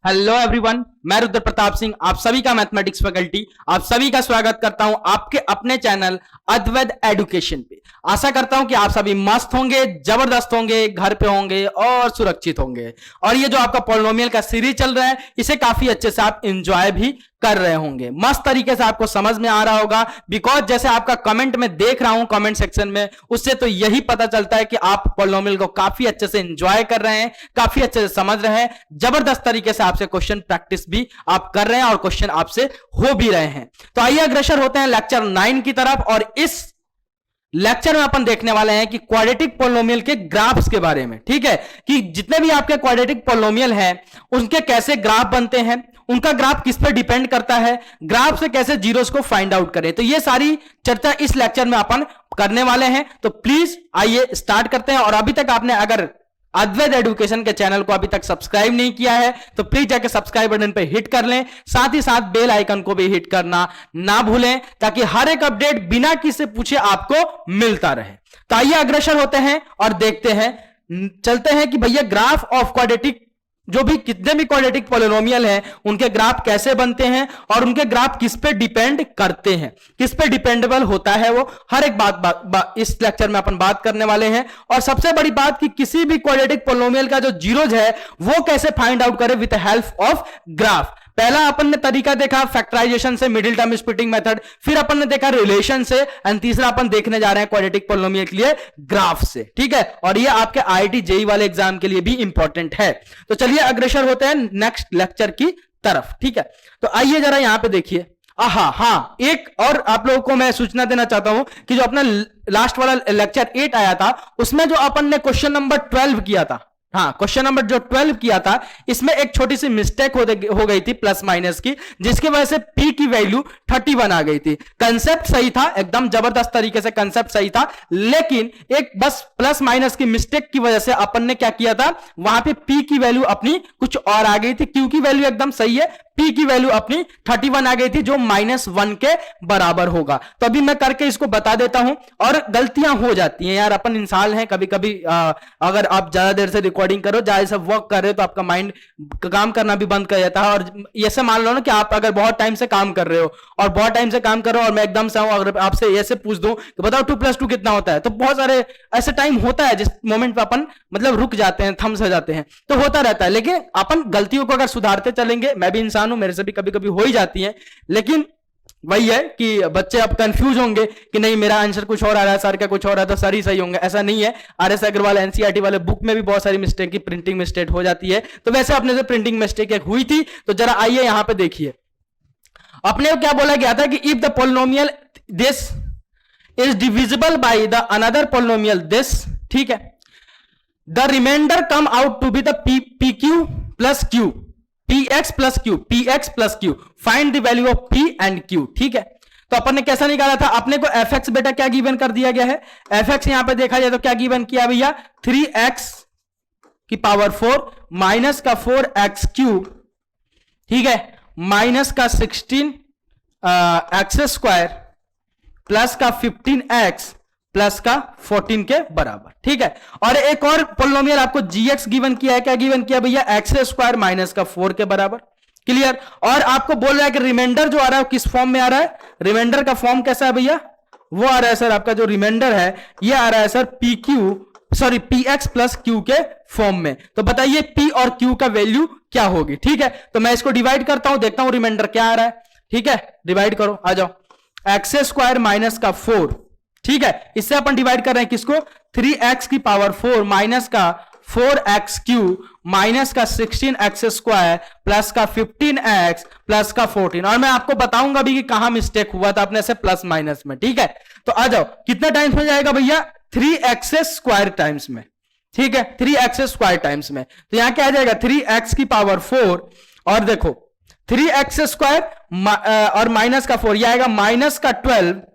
Hello everyone, मैं रुद्र प्रताप सिंह आप सभी का मैथमेटिक्स फैकल्टी आप सभी का स्वागत करता हूं आपके अपने चैनल अद्वैत एजुकेशन पे। आशा करता हूं कि आप सभी मस्त होंगे, जबरदस्त होंगे, घर पे होंगे और सुरक्षित होंगे। और ये जो आपका पॉलिनोमियल का सीरीज चल रहा है इसे काफी अच्छे से आप एंजॉय भी कर रहे होंगे, मस्त तरीके से आपको समझ में आ रहा होगा। बिकॉज जैसे आपका कमेंट में देख रहा हूं कमेंट सेक्शन में, उससे तो यही पता चलता है कि आप पॉलिनोमियल को काफी अच्छे से एंजॉय कर रहे हैं, काफी अच्छे से समझ रहे हैं, जबरदस्त तरीके से आपसे क्वेश्चन प्रैक्टिस भी आप कर रहे हैं और क्वेश्चन आपसे हो भी रहे हैं। तो आइए अग्रसर होते हैं लेक्चर 9 की तरफ। और इस लेक्चर में अपन देखने वाले हैं कि क्वाड्रेटिक पॉलिनोमियल के ग्राफ्स के बारे में। ठीक है, कि जितने भी आपके क्वाड्रेटिक पॉलिनोमियल हैं उनके कैसे ग्राफ बनते हैं, उनका ग्राफ किस पर डिपेंड करता है, ग्राफ से कैसे जीरोस को फाइंड आउट करें। तो ये सारी चर्चा इस लेक्चर में अपन करने वाले हैं। तो प्लीज आइए स्टार्ट करते हैं। और अभी तक आपने अगर अद्वैत एजुकेशन के चैनल को अभी तक सब्सक्राइब नहीं किया है तो प्लीज जाके सब्सक्राइब बटन पे हिट कर लें, साथ ही साथ बेल आइकन को भी हिट करना ना भूलें, ताकि हर एक अपडेट बिना किसी पूछे आपको मिलता रहे। तो आइए अग्रसर होते हैं और देखते हैं, चलते हैं कि भैया ग्राफ ऑफ क्वाड्रेटिक, जो भी कितने भी क्वाड्रेटिक पॉलिनोमियल हैं उनके ग्राफ कैसे बनते हैं और उनके ग्राफ किस पे डिपेंड करते हैं, किस पे डिपेंडेबल होता है, वो हर एक बात इस लेक्चर में अपन बात करने वाले हैं। और सबसे बड़ी बात कि किसी भी क्वाड्रेटिक पॉलिनोमियल का जो जीरोज है वो कैसे फाइंड आउट करें विद हेल्प ऑफ ग्राफ। पहला अपन ने तरीका देखा फैक्टराइजेशन से, मिडिल टर्म स्प्लिटिंग मेथड, फिर अपन ने देखा रिलेशन से, एंड तीसरा अपन देखने जा रहे हैं क्वाड्रेटिक पॉलिनोमियल के लिए ग्राफ से। ठीक है, और ये आपके आईआईटी जेईई वाले एग्जाम के लिए भी इंपॉर्टेंट है। तो चलिए अग्रसर होते हैं नेक्स्ट लेक्चर की तरफ। ठीक है, तो आइए जरा यहां पे देखिए। हाँ, एक और आप लोगों को मैं सूचना देना चाहता हूं कि जो अपना लास्ट वाला लेक्चर 8 आया था उसमें जो अपन ने क्वेश्चन नंबर 12 किया था, हाँ क्वेश्चन नंबर जो 12 किया था, इसमें एक छोटी सी मिस्टेक हो गई थी प्लस माइनस की, जिसकी वजह से p की वैल्यू 31 आ गई थी। कंसेप्ट सही था, एकदम जबरदस्त तरीके से कंसेप्ट सही था, लेकिन एक बस प्लस माइनस की मिस्टेक की वजह से अपन ने क्या किया था, वहां पे p की वैल्यू अपनी कुछ और आ गई थी। q की वैल्यू एकदम सही है, p की वैल्यू अपनी 31 आ गई थी, जो -1 के बराबर होगा। तो अभी मैं करके इसको बता देता हूं। और गलतियां हो जाती हैं यार, अपन इंसान हैं, कभी कभी अगर आप ज्यादा देर से रिकॉर्डिंग करो, ज्यादा से वर्क कर रहे हो तो आपका माइंड काम करना भी बंद कर जाता है। और ऐसे मान लो ना कि आप अगर बहुत टाइम से काम कर रहे हो और बहुत टाइम से काम कर रहे हो और मैं एकदम से अगर आपसे ऐसे पूछ दूं कि बताओ 2+2 कितना होता है, तो बहुत सारे ऐसे टाइम होता है जिस मोमेंट पे अपन मतलब रुक जाते हैं, थम से जाते हैं, तो होता रहता है। लेकिन अपन गलतियों को अगर सुधारते चलेंगे, मैं भी इंसान हूं, मेरे से भी कभी कभी हो ही जाती है, लेकिन वही है कि बच्चे अब कंफ्यूज होंगे कि नहीं मेरा आंसर कुछ और आ रहा है, सर का कुछ और है तो सर ही सही होंगे। ऐसा नहीं है, आरएस अग्रवाल एनसीईआरटी वाले बुक में भी बहुत सारी मिस्टेक की प्रिंटिंग मिस्टेक हो जाती है। तो वैसे अपने से प्रिंटिंग मिस्टेक एक हुई थी, तो जरा आइए यहां पे देखिए। अपने को क्या बोला गया था कि if the polynomial this is divisible by the another polynomial this, ठीक है, the remainder come out to be the P Q plus Q, px plus q, find the value of p and q। ठीक है, तो अपन ने कैसा निकाला था, अपने को fx बेटा क्या गिवन कर दिया गया है, fx यहां पे देखा जाए तो क्या गिवन किया भैया, 3x की पावर 4 माइनस का 4x क्यूब, ठीक है, माइनस का 16 x स्क्वायर प्लस का 15x प्लस का 14 के बराबर। ठीक है, और एक और पॉलिनोमियल आपको gx गिवन किया है, क्या गिवन किया भैया, x स्क्वायर माइनस का 4 के बराबर। क्लियर, और आपको बोल रहा है कि रिमाइंडर जो आ रहा है किस फॉर्म में आ रहा है, रिमाइंडर का फॉर्म कैसा है भैया, वो आ रहा है सर, आपका जो रिमाइंडर है ये आ रहा है सर px प्लस q के फॉर्म में। तो बताइए p और q का वैल्यू क्या होगी। ठीक है, तो मैं इसको डिवाइड करता हूं, देखता हूं रिमाइंडर क्या आ रहा है। ठीक है, डिवाइड करो, आ जाओ, x स्क्वायर माइनस का 4, ठीक है, इससे अपन डिवाइड कर रहे हैं किसको, 3x की पावर 4 माइनस का 4x क्यूब माइनस का 16x स्क्वायर प्लस का 15x प्लस का 14। और मैं आपको बताऊंगा भी कि कहां मिस्टेक हुआ था अपने से प्लस माइनस में। ठीक है, तो आ जाओ, कितने टाइम्स में जाएगा भैया, 3x स्क्वायर टाइम्स में। ठीक है, 3x स्क्वायर टाइम्स में, तो यहां क्या आ जाएगा, 3x की पावर 4 और देखो 3x स्क्वायर और माइनस का 4, यह आएगा माइनस का 12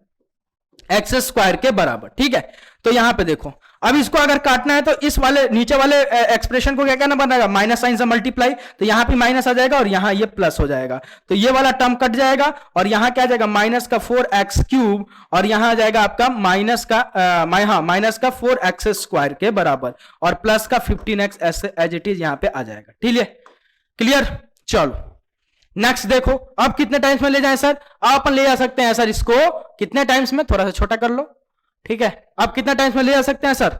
एक्स स्क्वायर के बराबर। ठीक है, तो यहां पे देखो, अब इसको अगर काटना है तो इस वाले नीचे वाले एक्सप्रेशन को क्या कहना बनेगा, माइनस साइन से मल्टीप्लाई, तो यहां पे माइनस आ जाएगा और यहां ये प्लस हो जाएगा, तो ये वाला टर्म कट जाएगा और यहां क्या आ जाएगा, माइनस का 4x क्यूब और यहां आ जाएगा आपका माइनस का 4x स्क्वायर के बराबर और प्लस का 15x एज इट इज यहां पे आ जाएगा। ठीक है, क्लियर। चलो नेक्स्ट देखो, अब कितने टाइम्स में ले जाएं सर? अब अपन ले जा सकते हैं सर इसको कितने टाइम्स में, थोड़ा सा छोटा कर लो, ठीक है। अब कितने टाइम्स में ले जा सकते हैं सर?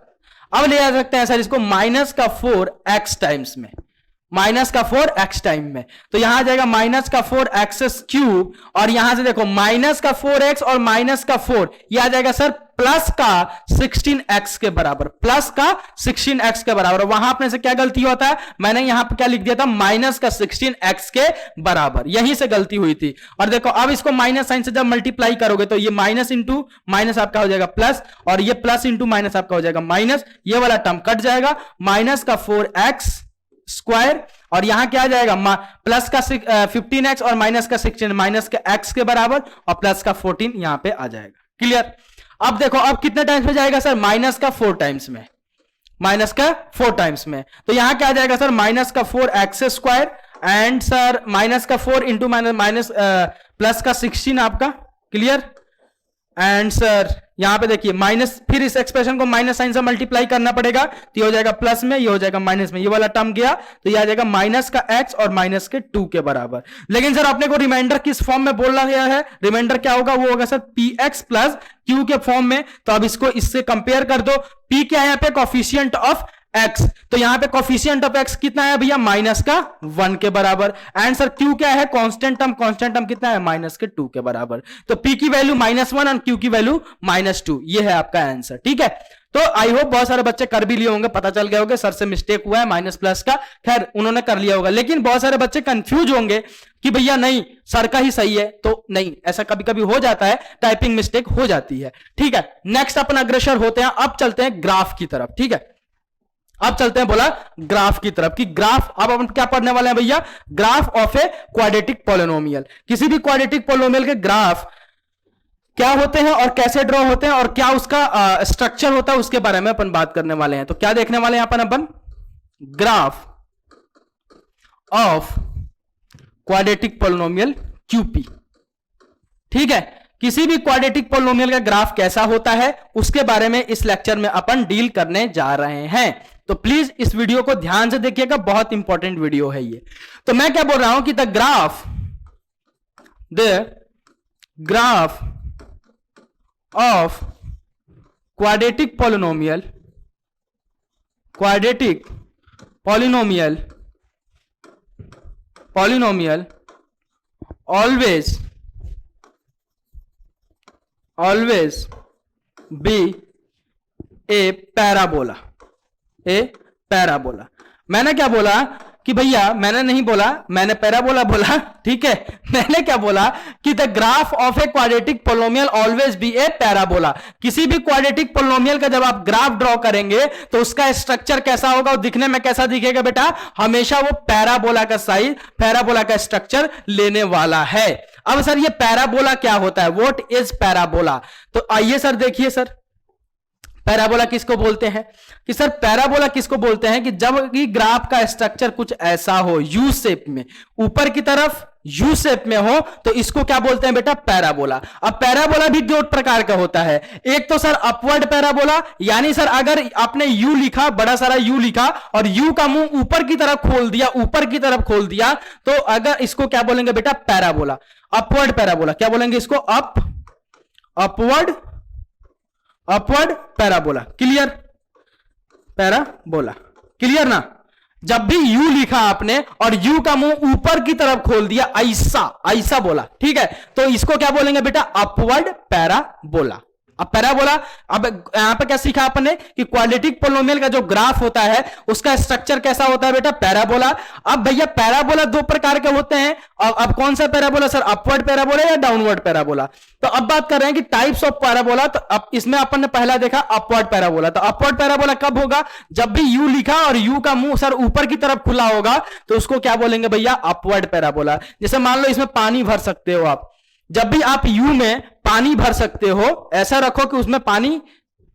अब ले जा सकते हैं सर इसको -4x टाइम्स में, -4x टाइम में। तो यहां आ जाएगा -4x क्यूब, और यहां से देखो -4x और -4, ये आ जाएगा सर प्लस का 16x के बराबर, प्लस का 16x के बराबर। वहां अपने से क्या गलती होता है, मैंने यहां पर क्या लिख दिया था, -16x के बराबर, यहीं से गलती हुई थी। और देखो अब इसको माइनस साइन से जब मल्टीप्लाई करोगे तो ये माइनस इंटू माइनस आपका हो जाएगा प्लस, और ये प्लस इंटू माइनस आपका हो जाएगा माइनस, ये वाला टर्म कट जाएगा, -4x स्क्वायर, और यहां क्या आ जाएगा प्लस का 15x और माइनस का 16, माइनस के x के बराबर और प्लस का 14 यहां पे आ जाएगा। क्लियर? अब देखो अब कितने टाइम्स में जाएगा सर? -4 टाइम्स में, -4 टाइम्स में। तो यहां क्या आ जाएगा sir? -4x square and sir -4 into minus plus का 16 आपका। क्लियर? एंड सर यहां पे देखिए माइनस, फिर इस एक्सप्रेशन को माइनस साइन से मल्टीप्लाई करना पड़ेगा, तो ये हो जाएगा प्लस में, ये हो जाएगा माइनस में, ये वाला टर्म गया तो ये आ जाएगा माइनस का x और माइनस के 2 के बराबर। लेकिन सर अपने को रिमाइंडर किस फॉर्म में बोला गया है? रिमाइंडर क्या होगा? वो होगा सर px प्लस q के फॉर्म में। तो अब इसको इससे कंपेयर कर दो। p क्या है यहाँ पे? कॉफिशिएंट ऑफ x, तो यहां पे कॉफिशिएंट ऑफ x कितना है भैया? -1 के बराबर। एंड सर q क्या है? कांस्टेंट टर्म, कांस्टेंट टर्म कितना है? -2 के बराबर। तो p की वैल्यू -1 और q की वैल्यू -2, ये है आपका आंसर। ठीक है, तो आई होप बहुत सारे बच्चे कर भी लिए होंगे, पता चल गए होंगे सर से मिस्टेक हुआ है माइनस प्लस का, खैर उन्होंने कर लिया होगा। लेकिन बहुत सारे बच्चे कंफ्यूज होंगे कि भैया नहीं सर का ही सही है, तो नहीं, ऐसा कभी कभी हो जाता है, टाइपिंग मिस्टेक हो जाती है। ठीक है, नेक्स्ट अपन अग्रसर होते हैं, अब चलते हैं ग्राफ की तरफ। ठीक है, अब चलते हैं बोला ग्राफ की तरफ कि ग्राफ, अब अपन क्या पढ़ने वाले हैं भैया? Graph of a quadratic polynomial. किसी भी क्वाड्रेटिक पॉलिनोमियल के ग्राफ क्या होते हैं और कैसे ड्रॉ होते हैं और क्या उसका स्ट्रक्चर होता है, उसके बारे में अपन बात करने वाले हैं। तो क्या देखने वाले हैं अपन? Graph of quadratic polynomial QP. ठीक है, किसी भी क्वाड्रेटिक पॉलिनोमियल का ग्राफ कैसा होता है उसके बारे में इस लेक्चर में अपन डील करने जा रहे हैं। तो प्लीज इस वीडियो को ध्यान से देखिएगा, बहुत इंपॉर्टेंट वीडियो है ये। तो मैं क्या बोल रहा हूं कि the graph of quadratic polynomial always be a parabola। मैंने क्या बोला कि भैया, मैंने नहीं बोला, मैंने पैराबोला बोला। ठीक है, मैंने क्या बोला कि the graph of a quadratic polynomial always be A parabola. किसी भी क्वाड्रेटिक पॉलिनोमियल का जब आप ग्राफ ड्रॉ करेंगे तो उसका स्ट्रक्चर कैसा होगा और दिखने में कैसा दिखेगा बेटा? हमेशा वो पैराबोला का साइज, पैराबोला का स्ट्रक्चर लेने वाला है। अब सर ये पैराबोला क्या होता है? What is parabola? तो आइए सर देखिए सर, पैराबोला किसको बोलते हैं कि सर पैराबोला किसको बोलते हैं कि जब कि ग्राफ का स्ट्रक्चर कुछ ऐसा हो, यू शेप में, ऊपर की तरफ यू शेप में हो, तो इसको क्या बोलते हैं बेटा? पैराबोला। अब पैराबोला भी दो प्रकार का होता है। एक तो सर अपवर्ड पैराबोला, यानी सर अगर आपने यू लिखा, बड़ा सारा यू लिखा और यू का मुंह ऊपर की तरफ खोल दिया, ऊपर की तरफ खोल दिया, तो अगर इसको क्या बोलेंगे बेटा? Parabola, upward parabola. क्या बोलेंगे इसको? Upward parabola. Clear? Parabola clear ना? जब भी यू लिखा आपने और यू का मुंह ऊपर की तरफ खोल दिया, ऐसा बोला, ठीक है, तो इसको क्या बोलेंगे बेटा? Upward parabola. अब पैराबोला, अब यहां पर क्या सीखा आपने कि क्वाड्रेटिक पॉलिनोमियल का जो ग्राफ होता है उसका स्ट्रक्चर कैसा होता है बेटा? पैराबोला। अब भैया पैराबोला दो प्रकार के होते हैं, अब कौन सा पैराबोला सर? अपवर्ड पैराबोला या डाउनवर्ड पैराबोला? तो अब बात कर रहे हैं कि टाइप्स ऑफ पैराबोला। तो अब इसमें अपन ने पहला देखा अपवर्ड पैराबोला। तो अपवर्ड पैराबोला कब होगा? जब भी यू लिखा और यू का मुंह सर ऊपर की तरफ खुला होगा, तो उसको क्या बोलेंगे भैया? Upward parabola. जैसे मान लो इसमें पानी भर सकते हो आप, जब भी आप यू में पानी भर सकते हो, ऐसा रखो कि उसमें पानी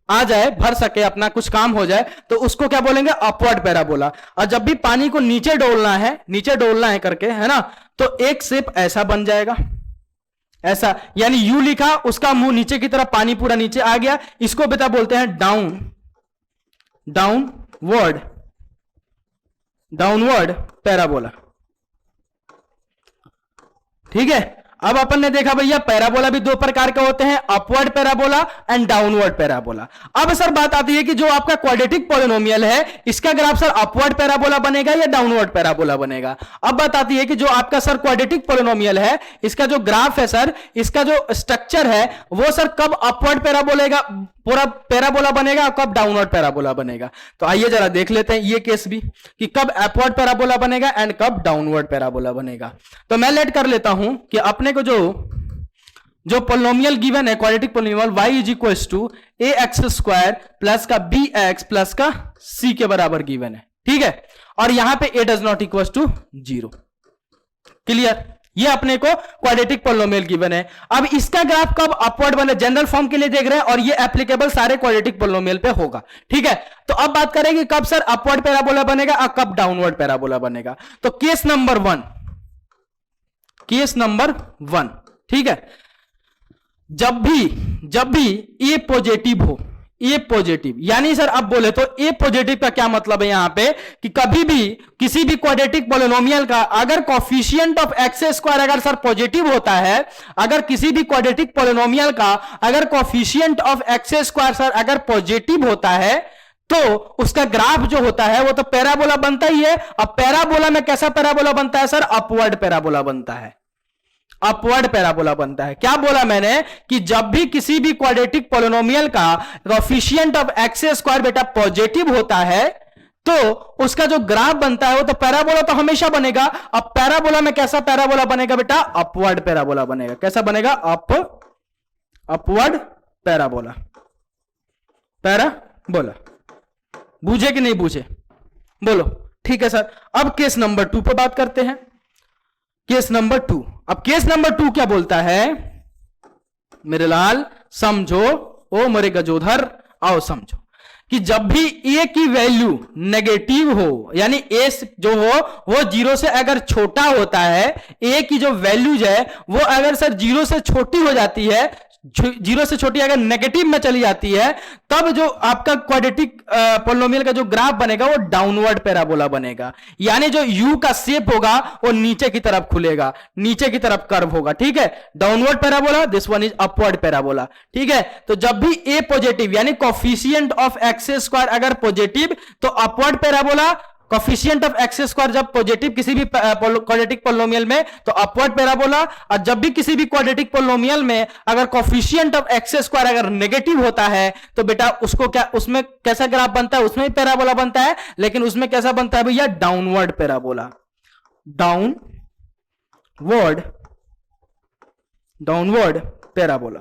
आ जाए, भर सके, अपना कुछ काम हो जाए, तो उसको क्या बोलेंगे? Upward parabola. और जब भी पानी को नीचे डोलना है करके, है ना, तो एक शेप ऐसा बन जाएगा, ऐसा, यानी यू लिखा, उसका मुंह नीचे की तरफ, पानी पूरा नीचे आ गया, इसको बेटा बोलते हैं डाउनवर्ड पैराबोला। ठीक है, अब अपन ने देखा भैया पैराबोला भी दो प्रकार के होते हैं, upward parabola and downward parabola. अब सर बात आती है कि जो आपका क्वाड्रेटिक पॉलिनोमियल है इसका ग्राफ सर अपवर्ड पैराबोला बनेगा या डाउनवर्ड पैराबोला बनेगा। अब बात आती है कि जो आपका सर क्वाड्रेटिक पॉलिनोमियल है इसका जो ग्राफ है सर, इसका जो स्ट्रक्चर है वो सर कब अपवर्ड पैराबोलेगा पूरा पैराबोला बनेगा, कब डाउनवर्ड पैराबोला बनेगा। तो आइए जरा देख लेते हैं ये केस भी कि कब अपवर्ड पैराबोला बनेगा एंड कब डाउनवर्ड पैराबोला बनेगा। तो मैं लेट कर लेता हूं कि अपने को जो पोलिनोमियल गिवन है quadratic polynomial y is equal to A x square plus का बी एक्स प्लस का c के बराबर गिवन है, ठीक है, और यहां पे a does not equal to 0। Clear, ये अपने को क्वाड्रेटिक पोलिनोमियल गिवन है। अब इसका ग्राफ कब अपवर्ड बने, जनरल फॉर्म के लिए देख रहे हैं और ये एप्लीकेबल सारे क्वाड्रेटिक पोलिनोमियल पे होगा, ठीक है। तो अब बात करेंगे कब सर अपवर्ड पैराबोला बनेगा और कब डाउनवर्ड पैराबोला बनेगा। तो केस नंबर वन, ठीक है, जब भी ए पॉजिटिव हो, ए पॉजिटिव यानी सर अब बोले तो ए पॉजिटिव का क्या मतलब है यहां पे कि कभी भी किसी भी क्वाड्रेटिक पॉलिनोमियल का अगर कोफिशिएंट ऑफ एक्स स्क्वायर अगर सर पॉजिटिव होता है, अगर किसी भी क्वाड्रेटिक पॉलिनोमियल का अगर coefficient of x square sir अगर पॉजिटिव होता है तो उसका ग्राफ जो होता है वो तो पैराबोला बनता ही है। अब पैराबोला में कैसा पैराबोला बनता है सर, अपवर्ड पैराबोला बनता है, अपवर्ड पैराबोला बनता है। क्या बोला मैंने कि जब भी किसी भी क्वाड्रेटिक पॉलिनोमियल का कोफिशिएंट ऑफ एक्स स्क्वायर बेटा पॉजिटिव होता है तो उसका जो ग्राफ बनता है वो तो पैराबोला तो हमेशा बनेगा। अब पैराबोला में कैसा पैराबोला बनेगा बेटा, अपवर्ड पैराबोला बनेगा। कैसा बनेगा, अपवर्ड पैराबोला, पैराबोला। बूझे कि नहीं बूझे, बोलो, ठीक है सर। अब केस नंबर 2 पे बात करते हैं। केस नंबर 2, अब केस नंबर 2 क्या बोलता है, मेरे लाल समझो, ओ मेरे गजोधर आओ समझो कि जब भी ए की वैल्यू नेगेटिव हो यानी ए जो हो वो 0 से अगर छोटा होता है, ए की जो वैल्यूज है वो अगर सर 0 से छोटी हो जाती है, 0 से छोटी अगर नेगेटिव में चली जाती है, तब जो आपका क्वाड्रेटिक पॉलिनोमियल का जो ग्राफ बनेगा वो डाउनवर्ड पैराबोला बनेगा। यानी जो यू का शेप होगा वो नीचे की तरफ खुलेगा, नीचे की तरफ कर्व होगा, ठीक है। Downward parabola, this one is upward parabola, ठीक है। तो जब भी ए पॉजिटिव यानी कोफिशिएंट ऑफ एक्स स्क्वायर अगर पॉजिटिव तो upward parabola, coefficient of x square जब पॉजिटिव किसी भी क्वाड्रेटिक पॉलिनोमियल में तो अपवर्ड पैराबोला, और जब भी किसी भी क्वाड्रेटिक पॉलिनोमियल में अगर कोफिशिएंट ऑफ एक्स स्क्वायर अगर नेगेटिव होता है तो बेटा उसको क्या, उसमें कैसा ग्राफ बनता है, उसमें भी पैराबोला बनता है, लेकिन उसमें कैसा बनता है भैया, downward parabola, downward parabola.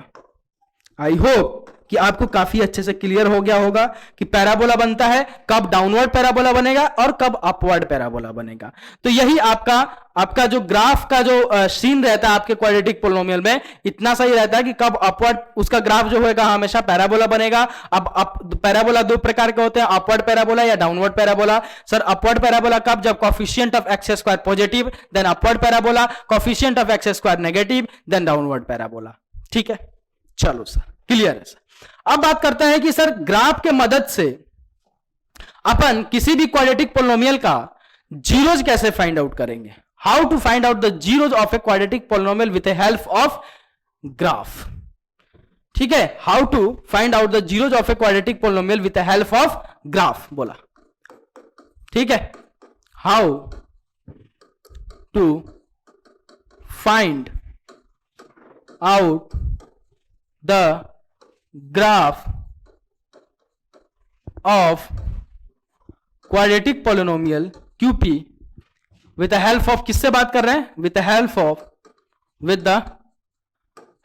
I hope कि आपको काफी अच्छे से क्लियर हो गया होगा कि पैराबोला बनता है, कब डाउनवर्ड पैराबोला बनेगा और कब अपवर्ड पैराबोला बनेगा। तो यही आपका जो ग्राफ का जो सीन रहता है आपके क्वाड्रेटिक पॉलिनोमियल में, इतना सही रहता है कि कब अपवर्ड उसका ग्राफ जो होगा हमेशा पैराबोला बनेगा। अब पैराबोला दो प्रकार के होते हैं, अपवर्ड पैराबोला या downward parabola. Sir upward parabola कब, जब coefficient of x square positive then upward parabola, coefficient of x square negative then downward parabola, ठीक है। चलो सर, क्लियर है सर। अब बात करते हैं कि सर ग्राफ के मदद से अपन किसी भी क्वाड्रेटिक पॉलिनोमियल का जीरोज कैसे फाइंड आउट करेंगे। How to find out the zeros of a quadratic polynomial with the help of graph, ठीक है। How to find out the zeros of a quadratic polynomial with the help of graph बोला, ठीक है। How to find out the graph of quadratic polynomial QP with the help of, किससे बात कर रहे हैं, with the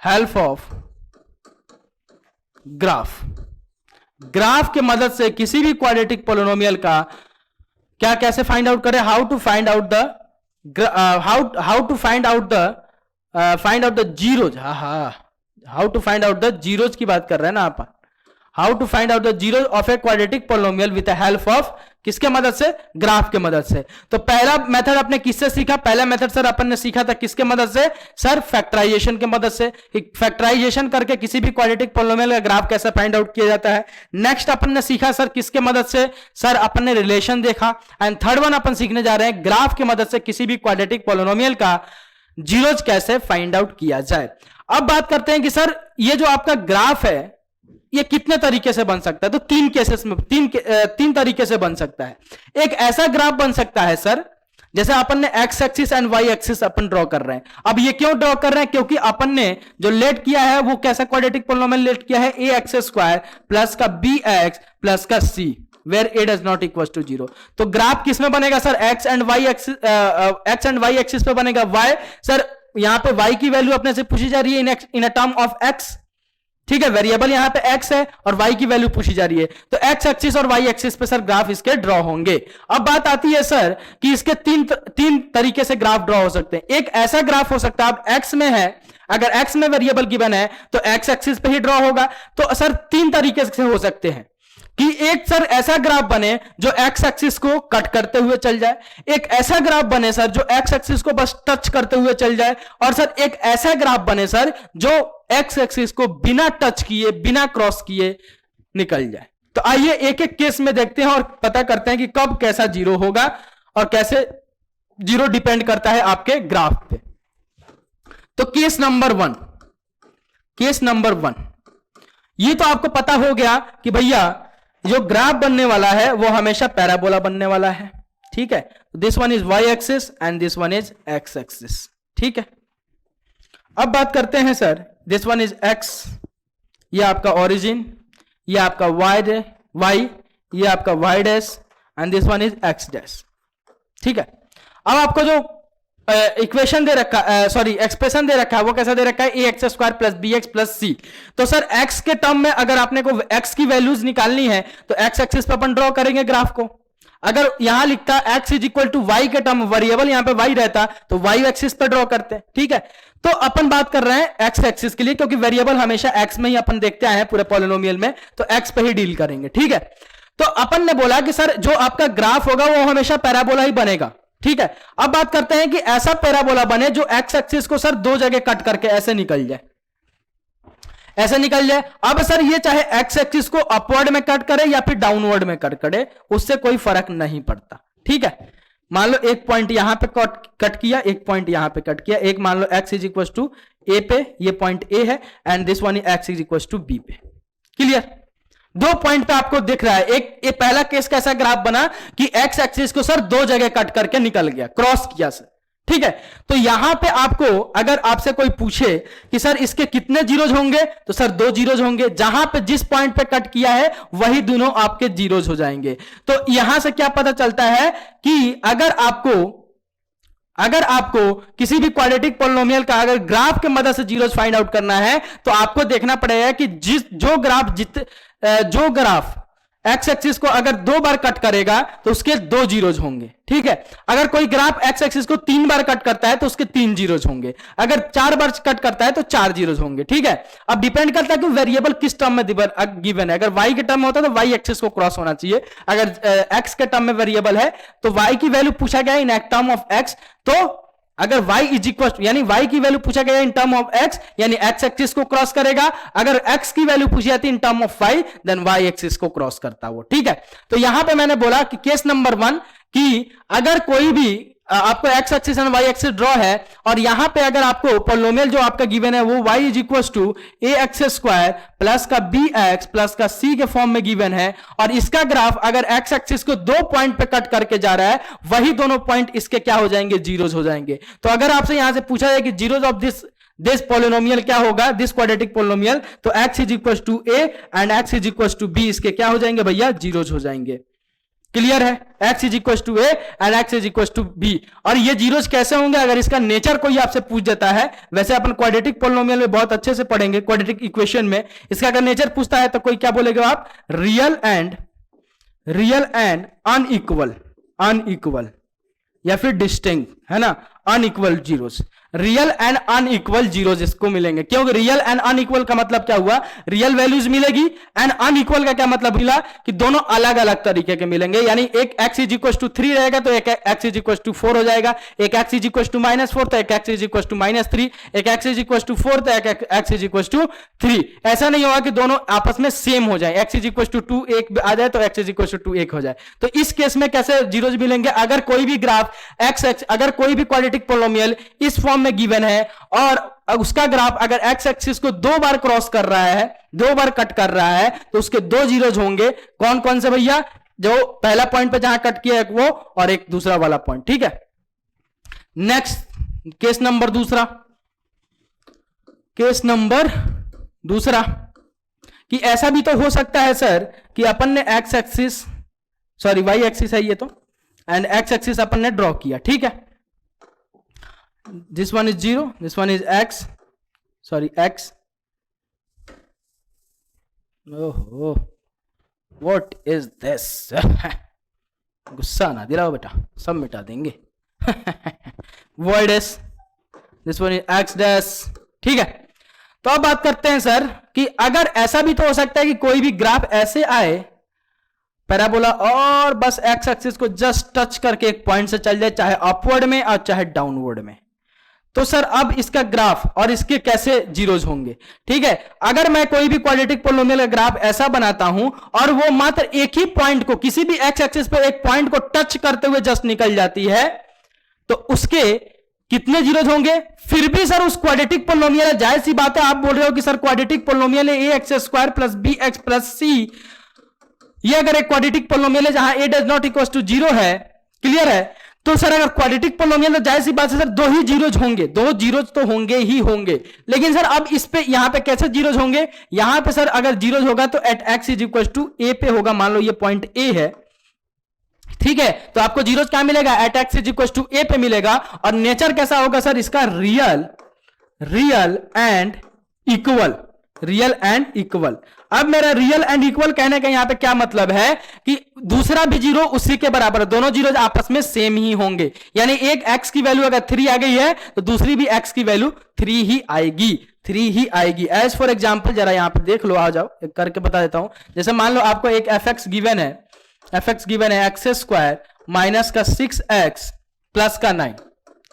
help of graph. Graph के मदद से किसी भी क्वाड्रेटिक पॉलिनोमियल का क्या कैसे फाइंड आउट करें, how to find out the zeros. How to find out the zeros की बात कर रहे हैं ना आप। How to find out the zeros of a quadratic polynomial with the help of, किसके मदद से, ग्राफ के मदद से। तो पहला मेथड आपने किससे सीखा, पहला मेथड सर अपन ने सीखा था किसके मदद से, सर फैक्टराइजेशन के मदद से। फैक्टराइजेशन करके किसी भी क्वाड्रेटिक पॉलिनोमियल का ग्राफ कैसे फाइंड आउट किया जाता है। नेक्स्ट अपन ने सीखा सर किसके मदद से, सर अपन ने रिलेशन देखा। एंड थर्ड वन अपन सीखने जा रहे हैं ग्राफ की मदद से किसी भी क्वाड्रेटिक पॉलिनोमियल का जीरोज कैसे फाइंड आउट किया जाए। अब बात करते हैं कि सर ये जो आपका ग्राफ है ये कितने तरीके से बन सकता है। तो तीन केसेस में तीन तरीके से बन सकता है। एक ऐसा ग्राफ बन सकता है सर जैसे अपन ने x axis and Y axis अपन ड्रॉ कर रहे हैं। अब ये क्यों ड्रॉ कर रहे हैं, क्योंकि अपन ने जो लेट किया है वो कैसा क्वाड्रेटिक पॉलिनोमियल लेट किया है, ए एक्स स्क्वायर प्लस का बी एक्स प्लस का c where a does not equal to 0। तो ग्राफ किस में बनेगा sir, x and Y axis पे बनेगा। वाई सर यहां पे y की वैल्यू अपने से पूछी जा रही है इन अ टर्म ऑफ x, ठीक है, वेरिएबल यहां पे x है और y की वैल्यू पूछी जा रही है। तो x एक्सिस और y एक्सिस पे सर ग्राफ इसके ड्रॉ होंगे। अब बात आती है सर कि इसके तीन तरीके से ग्राफ ड्रॉ हो सकते हैं। एक ऐसा ग्राफ हो सकता है, अब x में है, अगर x में वेरिएबल गिवन है तो x एक्सिस पे ही ड्रॉ होगा। तो सर तीन तरीके से हो सकते हैं कि एक सर ऐसा ग्राफ बने जो x एक्सिस को कट करते हुए चल जाए, एक ऐसा ग्राफ बने सर जो x एक्सिस को बस टच करते हुए चल जाए, और सर एक ऐसा ग्राफ बने सर जो x एक्सिस को बिना टच किए बिना क्रॉस किए निकल जाए। तो आइए एक एक केस में देखते हैं और पता करते हैं कि कब कैसा जीरो होगा और कैसे जीरो डिपेंड करता है आपके ग्राफ पे। तो केस नंबर वन, ये तो आपको पता हो गया कि भैया जो ग्राफ बनने वाला है वो हमेशा पैराबोला बनने वाला है, ठीक है। This one is y axis and this one is x axis, ठीक है। अब बात करते हैं sir, this one is x, ये आपका ओरिजिन, ये आपका वाई, ये आपका y dash and this one is x dash, ठीक है। अब आपको जो इक्वेशन दे रखा एक्सप्रेशन दे रखा है वो कैसा दे रखा है, a x square plus b x plus c. तो सर एक्स के टर्म में अगर आपने को एक्स की वैल्यूज निकालनी है तो एक्स एक्सिस पर अपन ड्रॉ करेंगे ग्राफ को। अगर यहां लिखता x is equal to y के टर्म, वेरिएबल यहां पे वाई रहता तो वाई एक्सिस पर ड्रॉ करते हैं, ठीक है। तो अपन बात कर रहे हैं एक्स एक्सिस के लिए, क्योंकि वेरिएबल हमेशा एक्स में ही अपन देखते आए हैं पूरे पॉलिनोमियल में, तो एक्स पे ही डील करेंगे, ठीक है। तो अपन ने बोला कि सर जो आपका ग्राफ होगा वो हमेशा पैराबोला ही बनेगा, ठीक है। अब बात करते हैं कि ऐसा पैराबोला बने जो एक्स एक्सिस को सर दो जगह कट करके ऐसे निकल जाए, ऐसे निकल जाए। अब सर ये चाहे एक्स एक्सिस को अपवर्ड में कट करे या फिर डाउनवर्ड में कट करे, उससे कोई फर्क नहीं पड़ता, ठीक है। मान लो एक पॉइंट यहां पे कट किया, एक पॉइंट यहां पे कट किया, एक मान लो x is equal to a पे, ये पॉइंट ए है and this one x is equal to b पे, क्लियर। दो पॉइंट पे आपको दिख रहा है। एक ये पहला केस कैसा ग्राफ बना कि एक्स एक्सिस को सर दो जगह कट करके निकल गया, क्रॉस किया सर, ठीक है। तो यहां पे आपको अगर आपसे कोई पूछे कि सर इसके कितने जीरोज होंगे, तो सर दो जीरोज होंगे। जहां पे जिस पॉइंट पे कट किया है वही दोनों आपके जीरोज हो जाएंगे। तो यहां से क्या पता चलता है कि अगर आपको किसी भी क्वाड्रेटिक पॉलिनोमियल का अगर ग्राफ के मदद से जीरोज फाइंड आउट करना है तो आपको देखना पड़ेगा कि जो ग्राफ एक्स एक्सिस को अगर दो बार कट करेगा तो उसके दो जीरोज होंगे, ठीक है। अगर कोई ग्राफ एक्स एक्सिस को तीन बार कट करता है तो उसके तीन जीरोज होंगे, अगर चार बार कट करता है तो चार जीरोज होंगे, ठीक है। अब डिपेंड करता है कि वेरिएबल किस टर्म में गिवन है। अगर वाई के टर्म में होता है तो वाई एक्सिस को क्रॉस होना चाहिए, अगर एक्स के टर्म में वेरिएबल है तो वाई की वैल्यू पूछा गया इन टर्म ऑफ एक्स, तो अगर y इज इक्वल यानी y की वैल्यू पूछा गया इन टर्म ऑफ x यानी x एक्सिस को क्रॉस करेगा, अगर x की वैल्यू पूछी जाती in term of y then y axis को क्रॉस करता वो, ठीक है। तो यहां पे मैंने बोला कि केस नंबर 1 कि अगर कोई भी आपको x axis and y axis draw है और यहां पे अगर आपको पॉलिनोमियल जो आपका गिवन है वो y is equal to A x square plus का बी एक्स प्लस का c के फॉर्म में गिवन है और इसका ग्राफ अगर x एक्सिस को दो पॉइंट पे कट करके जा रहा है, वही दोनों पॉइंट इसके क्या हो जाएंगे, जीरोज हो जाएंगे। तो अगर आपसे यहां से पूछा जाए कि जीरोज ऑफ दिस पॉलिनोमियल क्या होगा, दिस क्वाड्रेटिक पॉलिनोमियल, तो x is equal to a and x is equal to b, इसके क्या हो जाएंगे भैया, जीरोज हो जाएंगे। क्लियर है, x is equal to a and x is equal to b. और ये जीरोज कैसे होंगे, अगर इसका नेचर कोई आपसे पूछ देता है, वैसे अपन क्वाड्रेटिक पॉलिनोमियल में बहुत अच्छे से पढ़ेंगे, क्वाड्रेटिक इक्वेशन में इसका अगर नेचर पूछता है तो कोई क्या बोलेगा आप, रियल एंड अनइक्वल या फिर डिस्टिंक्ट, है ना, unequal zeros. Real and unequal zeros इसको मिलेंगे, क्योंकि रियल एंड अनइक्वल का मतलब क्या हुआ, रियल वैल्यूज मिलेगी, एंड अनइक्वल का क्या मतलब मिला कि दोनों अलग अलग तरीके के मिलेंगे। यानी एक x इज इक्वल टू 3 रहेगा तो एक x इज इक्वल टू 4 हो जाएगा, एक x इज इक्वल टू -4 तो एक x इज इक्वल टू -3, एक x इज इक्वल टू 4 तो एक x इज इक्वल टू 3। ऐसा नहीं होगा कि दोनों आपस में सेम हो जाए, x इज इक्वल टू 2 एक आ जाए तो x इज इक्वल टू 2 1 हो जाए। तो इस केस में कैसे जीरोज मिलेंगे, अगर कोई भी ग्राफ अगर कोई भी क्वाड्रेटिक पोलिनोमियल इस फॉर्म में गिवन है और उसका ग्राफ अगर एक्स एक्सिस को 2 बार क्रॉस कर रहा है, 2 बार कट कर रहा है, तो उसके 2 जीरोज होंगे। कौन कौन से भैया? जो पहला पॉइंट पे जहां कट किया है वो, और एक दूसरा वाला पॉइंट। ठीक है, नेक्स्ट केस नंबर दूसरा, केस नंबर दूसरा कि ऐसा भी तो हो सकता है सर कि अपन ने x axis, sorry y axis है ये तो, एंड एक्स एक्सिस अपन ने ड्रॉ किया। ठीक है, this one is 0, this one is x, sorry x, ओहो व्हाट इज दिस गुस्सा ना दिलाओ बेटा, सब मिटा देंगे void S, this one is x dash. ठीक है, तो अब बात करते हैं सर कि अगर ऐसा भी तो हो सकता है कि कोई भी ग्राफ ऐसे आए पैराबोला और बस एक्स एक्सिस को जस्ट टच करके एक पॉइंट से चल जाए, चाहे अपवर्ड में और चाहे डाउनवर्ड में। तो सर अब इसका ग्राफ और इसके कैसे जीरोज होंगे? ठीक है, अगर मैं कोई भी क्वाड्रेटिक पोलिनोमियल का ग्राफ ऐसा बनाता हूं और वो मात्र एक ही पॉइंट को, किसी भी एक्स एक्सिस पर एक पॉइंट को टच करते हुए जस्ट निकल जाती है, तो उसके कितने जीरोज होंगे? फिर भी सर उस क्वाड्रेटिक पोलिनोमियल है, जाहिर सी बात है आप बोल रहे हो कि सर क्वाड्रेटिक पोलिनोमियल है a x square plus b x plus c, ये अगर एक क्वाड्रेटिक पोलिनोमियल है जहां a does not equal to 0 है, क्लियर है, तो सर अगर क्वाड्रेटिक पोलिनोमियल तो जाहिर सी बात है सर 2 ही जीरोज होंगे, 2 जीरोज तो होंगे ही होंगे। लेकिन सर अब इस पे यहां पे कैसे जीरोज होंगे? यहां पे सर अगर जीरोज होगा तो at x is equal to a पे होगा, मान लो ये पॉइंट ए है। ठीक है, तो आपको जीरोज क्या मिलेगा? At x is equal to a पे मिलेगा। और नेचर कैसा होगा सर इसका? Real and equal, real and equal. अब मेरा रियल एंड इक्वल कहने का यहां पे क्या मतलब है कि दूसरा भी जीरो उसी के बराबर, दोनों जीरो आपस में सेम ही होंगे। यानी एक एक्स की वैल्यू अगर 3 आ गई है तो दूसरी भी एक्स की वैल्यू 3 ही आएगी, 3 ही आएगी। एज फॉर एग्जाम्पल जरा यहां पे देख लो, आ जाओ एक करके बता देता हूं। जैसे मान लो आपको एक एफ एक्स गिवन है, एफ एक्स गिवन है एक्स स्क्वायर माइनस का 6x प्लस का 9।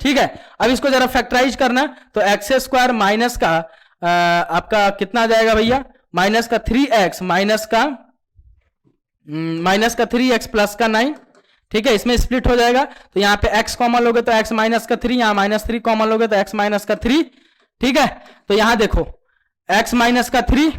ठीक है, अब इसको जरा फैक्टराइज करना, तो एक्स स्क्वायर माइनस का आपका कितना आ जाएगा भैया? माइनस का 3x माइनस का 3x प्लस का 9। ठीक है, इसमें स्प्लिट हो जाएगा, तो यहां पे x कॉमन लोगे तो x माइनस का 3, यहां माइनस 3 कॉमन लोगे तो x माइनस का 3। ठीक है, तो यहां देखो x माइनस का 3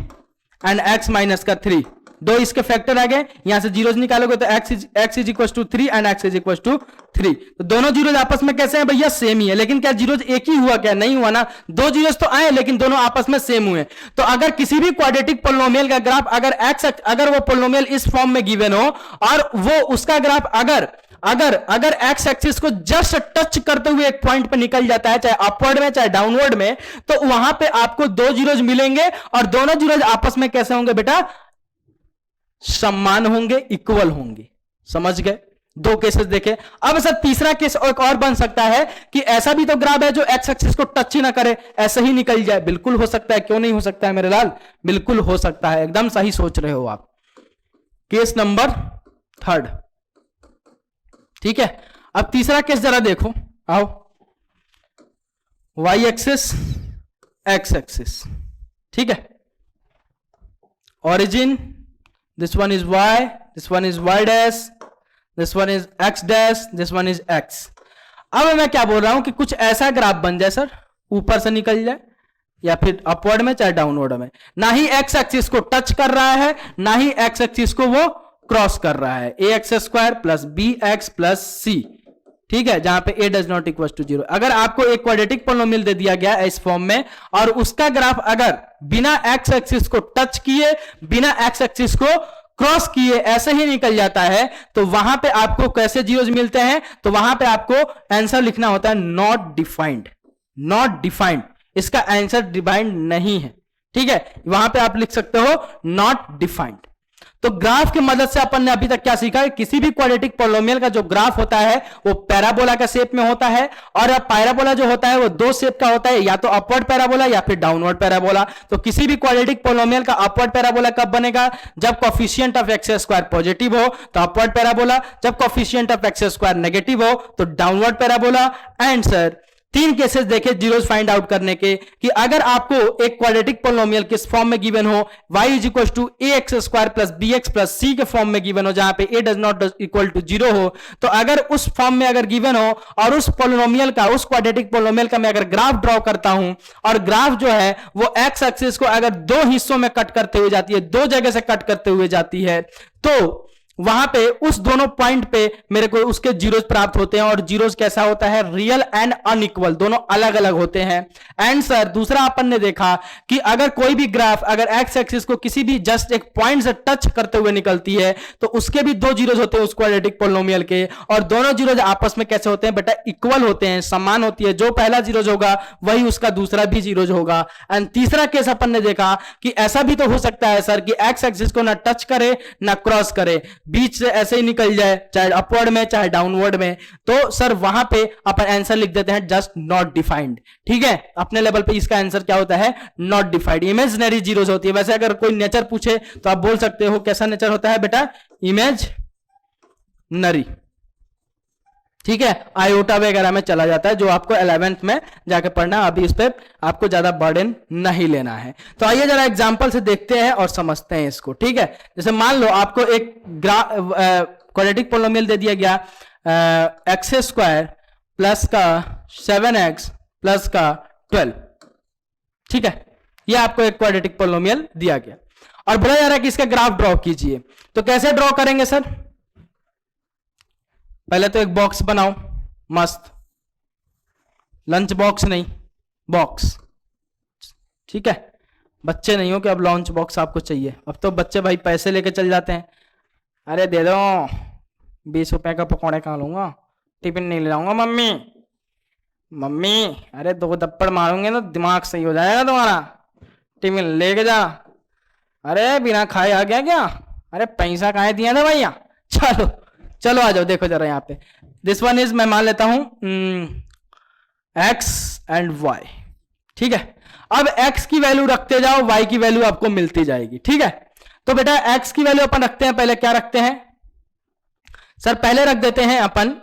एंड x माइनस का 3, 2 इसके फैक्टर आ गए, यहां से जीरोज निकालोगे तो x is equal to 3 and x is equal to 3। तो दोनों जीरोज आपस में कैसे हैं भैया? सेम ही है। लेकिन क्या जीरोज एक ही हुआ? क्या नहीं हुआ ना, 2 जीरोज तो आए लेकिन दोनों आपस में सेम हुए। तो अगर किसी भी क्वाड्रेटिक पोलिनोमियल का ग्राफ अगर वो पोलिनोमियल इस फॉर्म में गिवन हो और वो उसका ग्राफ अगर एक्स एक्सिस को जस्ट टच करते हुए एक पॉइंट पे निकल जाता है, चाहे अपवर्ड में चाहे डाउनवर्ड में, तो वहां पे आपको 2 जीरोज मिलेंगे और दोनों जीरोज आपस में कैसे होंगे बेटा? समान होंगे, इक्वल होंगे। समझ गए? 2 केसेस देखे। अब सर तीसरा केस एक और बन सकता है कि ऐसा भी तो ग्राफ है जो एक्स एक्सिस को टच ही ना करे, ऐसे ही निकल जाए। बिल्कुल हो सकता है, क्यों नहीं हो सकता है मेरे लाल? बिल्कुल हो सकता है, एकदम सही सोच रहे हो आप। Case number 3। ठीक है, अब तीसरा केस जरा देखो, आओ। वाई एक्सिस, एक्स एक्सिस, ठीक है, origin, this one is y, this one is y dash, this one is x dash, this one is x। अब मैं क्या बोल रहा हूं कि कुछ ऐसा ग्राफ बन जाए सर, ऊपर से निकल जाए या फिर अपवर्ड में चाहे डाउनवर्ड में, ना ही एक्स एक्सिस को टच कर रहा है ना ही एक्स एक्सिस को वो क्रॉस कर रहा है। A x square plus b x plus c, ठीक है, जहां पे a does not equal to 0। अगर आपको एक क्वाड्रेटिक पोलिनोमियल दे दिया गया इस फॉर्म में और उसका ग्राफ अगर बिना एक्स एक्सिस को टच किए, बिना एक्स एक्सिस को क्रॉस किए ऐसे ही निकल जाता है, तो वहां पे आपको कैसे जीरोज मिलते हैं? तो वहां पे आपको आंसर लिखना होता है नॉट डिफाइंड। नॉट डिफाइंड, इसका आंसर डिफाइंड नहीं है। ठीक है, वहां पे आप लिख सकते हो नॉट डिफाइंड। तो ग्राफ की मदद से अपन ने अभी तक क्या सीखा है? किसी भी क्वाड्रेटिक पोलिनोमियल का जो ग्राफ होता है वो पैराबोला का शेप में होता है, और पैराबोला जो होता है वो 2 शेप का होता है, या तो अपवर्ड पैराबोला या फिर डाउनवर्ड पैराबोला। तो किसी भी क्वाड्रेटिक पोलिनोमियल का अपवर्ड पैराबोला कब बनेगा? जब coefficient of x square positive हो तो अपवर्ड पैराबोला, जब coefficient of x square negative हो तो डाउनवर्ड पैराबोला। एंड सर तीन केसेस देखे जीरोस फाइंड आउट करने के कि अगर आपको एक क्वाड्रेटिक पोलिनोमियल किस फॉर्म में गिवन हो, y is equal to A x square plus b x plus c के फॉर्म में गिवन हो, जहां पे a does not equal to 0 हो, तो अगर उस फॉर्म में अगर गिवन हो और उस पोलिनोमियल का, उस क्वाड्रेटिक पोलिनोमियल का मैं अगर ग्राफ ड्रॉ करता हूं और ग्राफ जो है वो एक्स एक्सिस को अगर दो हिस्सों में कट करते हुए जाती है, दो जगह से कट करते हुए जाती है, तो वहां पे उस दोनों पॉइंट पे मेरे को उसके जीरोस प्राप्त होते हैं। और जीरोस कैसा होता है, रियल एंड अनइक्वल, दोनों अलग अलग होते हैं। एंड सर दूसरा अपन ने देखा कि अगर कोई भी ग्राफ अगर एक्स एक्सिस को किसी भी जस्ट एक पॉइंट से टच करते हुए निकलती है तो उसके भी दो जीरोस होते हैं उस क्वाड्रेटिक पोलिनोमियल के, और दोनों जीरोस आपस में कैसे होते हैं बेटा, इक्वल होते हैं, समान होती है। जो पहला जीरोस होगा वही उसका दूसरा भी जीरोस होगा। एंड तीसरा केस अपन ने देखा कि ऐसा भी तो हो सकता है सर कि एक्स एक्सिस को ना टच करे ना क्रॉस करे, बीच से ऐसे ही निकल जाए, चाहे अपवर्ड में चाहे डाउनवर्ड में, तो सर वहां पे अपन आंसर लिख देते हैं जस्ट नॉट डिफाइंड। ठीक है, अपने लेवल पे इसका आंसर क्या होता है, नॉट डिफाइंड। इमेजिनरी जीरोस होती है। वैसे अगर कोई नेचर पूछे तो आप बोल सकते हो कैसा नेचर होता है बेटा, इमेजिनरी। ठीक है, आयोटा वगैरह में चला जाता है, जो आपको 11th में जाके पढ़ना, अभी इस पे आपको ज्यादा बर्डन नहीं लेना है। तो आइए जरा एग्जांपल से देखते हैं और समझते हैं इसको। ठीक है, जैसे मान लो आपको एक क्वाड्रेटिक पोलिनोमियल दे दिया गया, एक्स स्क्वायर प्लस का 7x प्लस का 12। ठीक है, ये आपको एक क्वाड्रेटिक पोलिनोमियल दिया गया और बोला जा रहा है कि इसका ग्राफ ड्रॉ कीजिए। तो कैसे ड्रॉ करेंगे सर, पहले तो एक बॉक्स बनाओ मस्त, लंच बॉक्स नहीं बॉक्स। ठीक है, बच्चे नहीं हो कि अब लंच बॉक्स आपको चाहिए। अब तो बच्चे भाई पैसे लेके चल जाते हैं, अरे दे दो 20 रुपए का पकौड़े खा लूंगा, टिफिन नहीं ले जाऊंगा मम्मी। मम्मी अरे 2 थप्पड़ मारूंगे ना दिमाग सही हो जाएगा तुम्हारा, टिफिन लेके जा। अरे बिना खाए आ गया क्या, अरे पैसा कहाँ दिया था भैया। चलो चलो आ जाओ, देखो जरा यहाँ पे दिस वन इज, मैं मान लेता हूं x एंड y। ठीक है, अब x की वैल्यू रखते जाओ, y की वैल्यू आपको मिलती जाएगी। ठीक है, तो बेटा x की वैल्यू अपन रखते हैं, पहले क्या रखते हैं सर, पहले रख देते हैं अपन,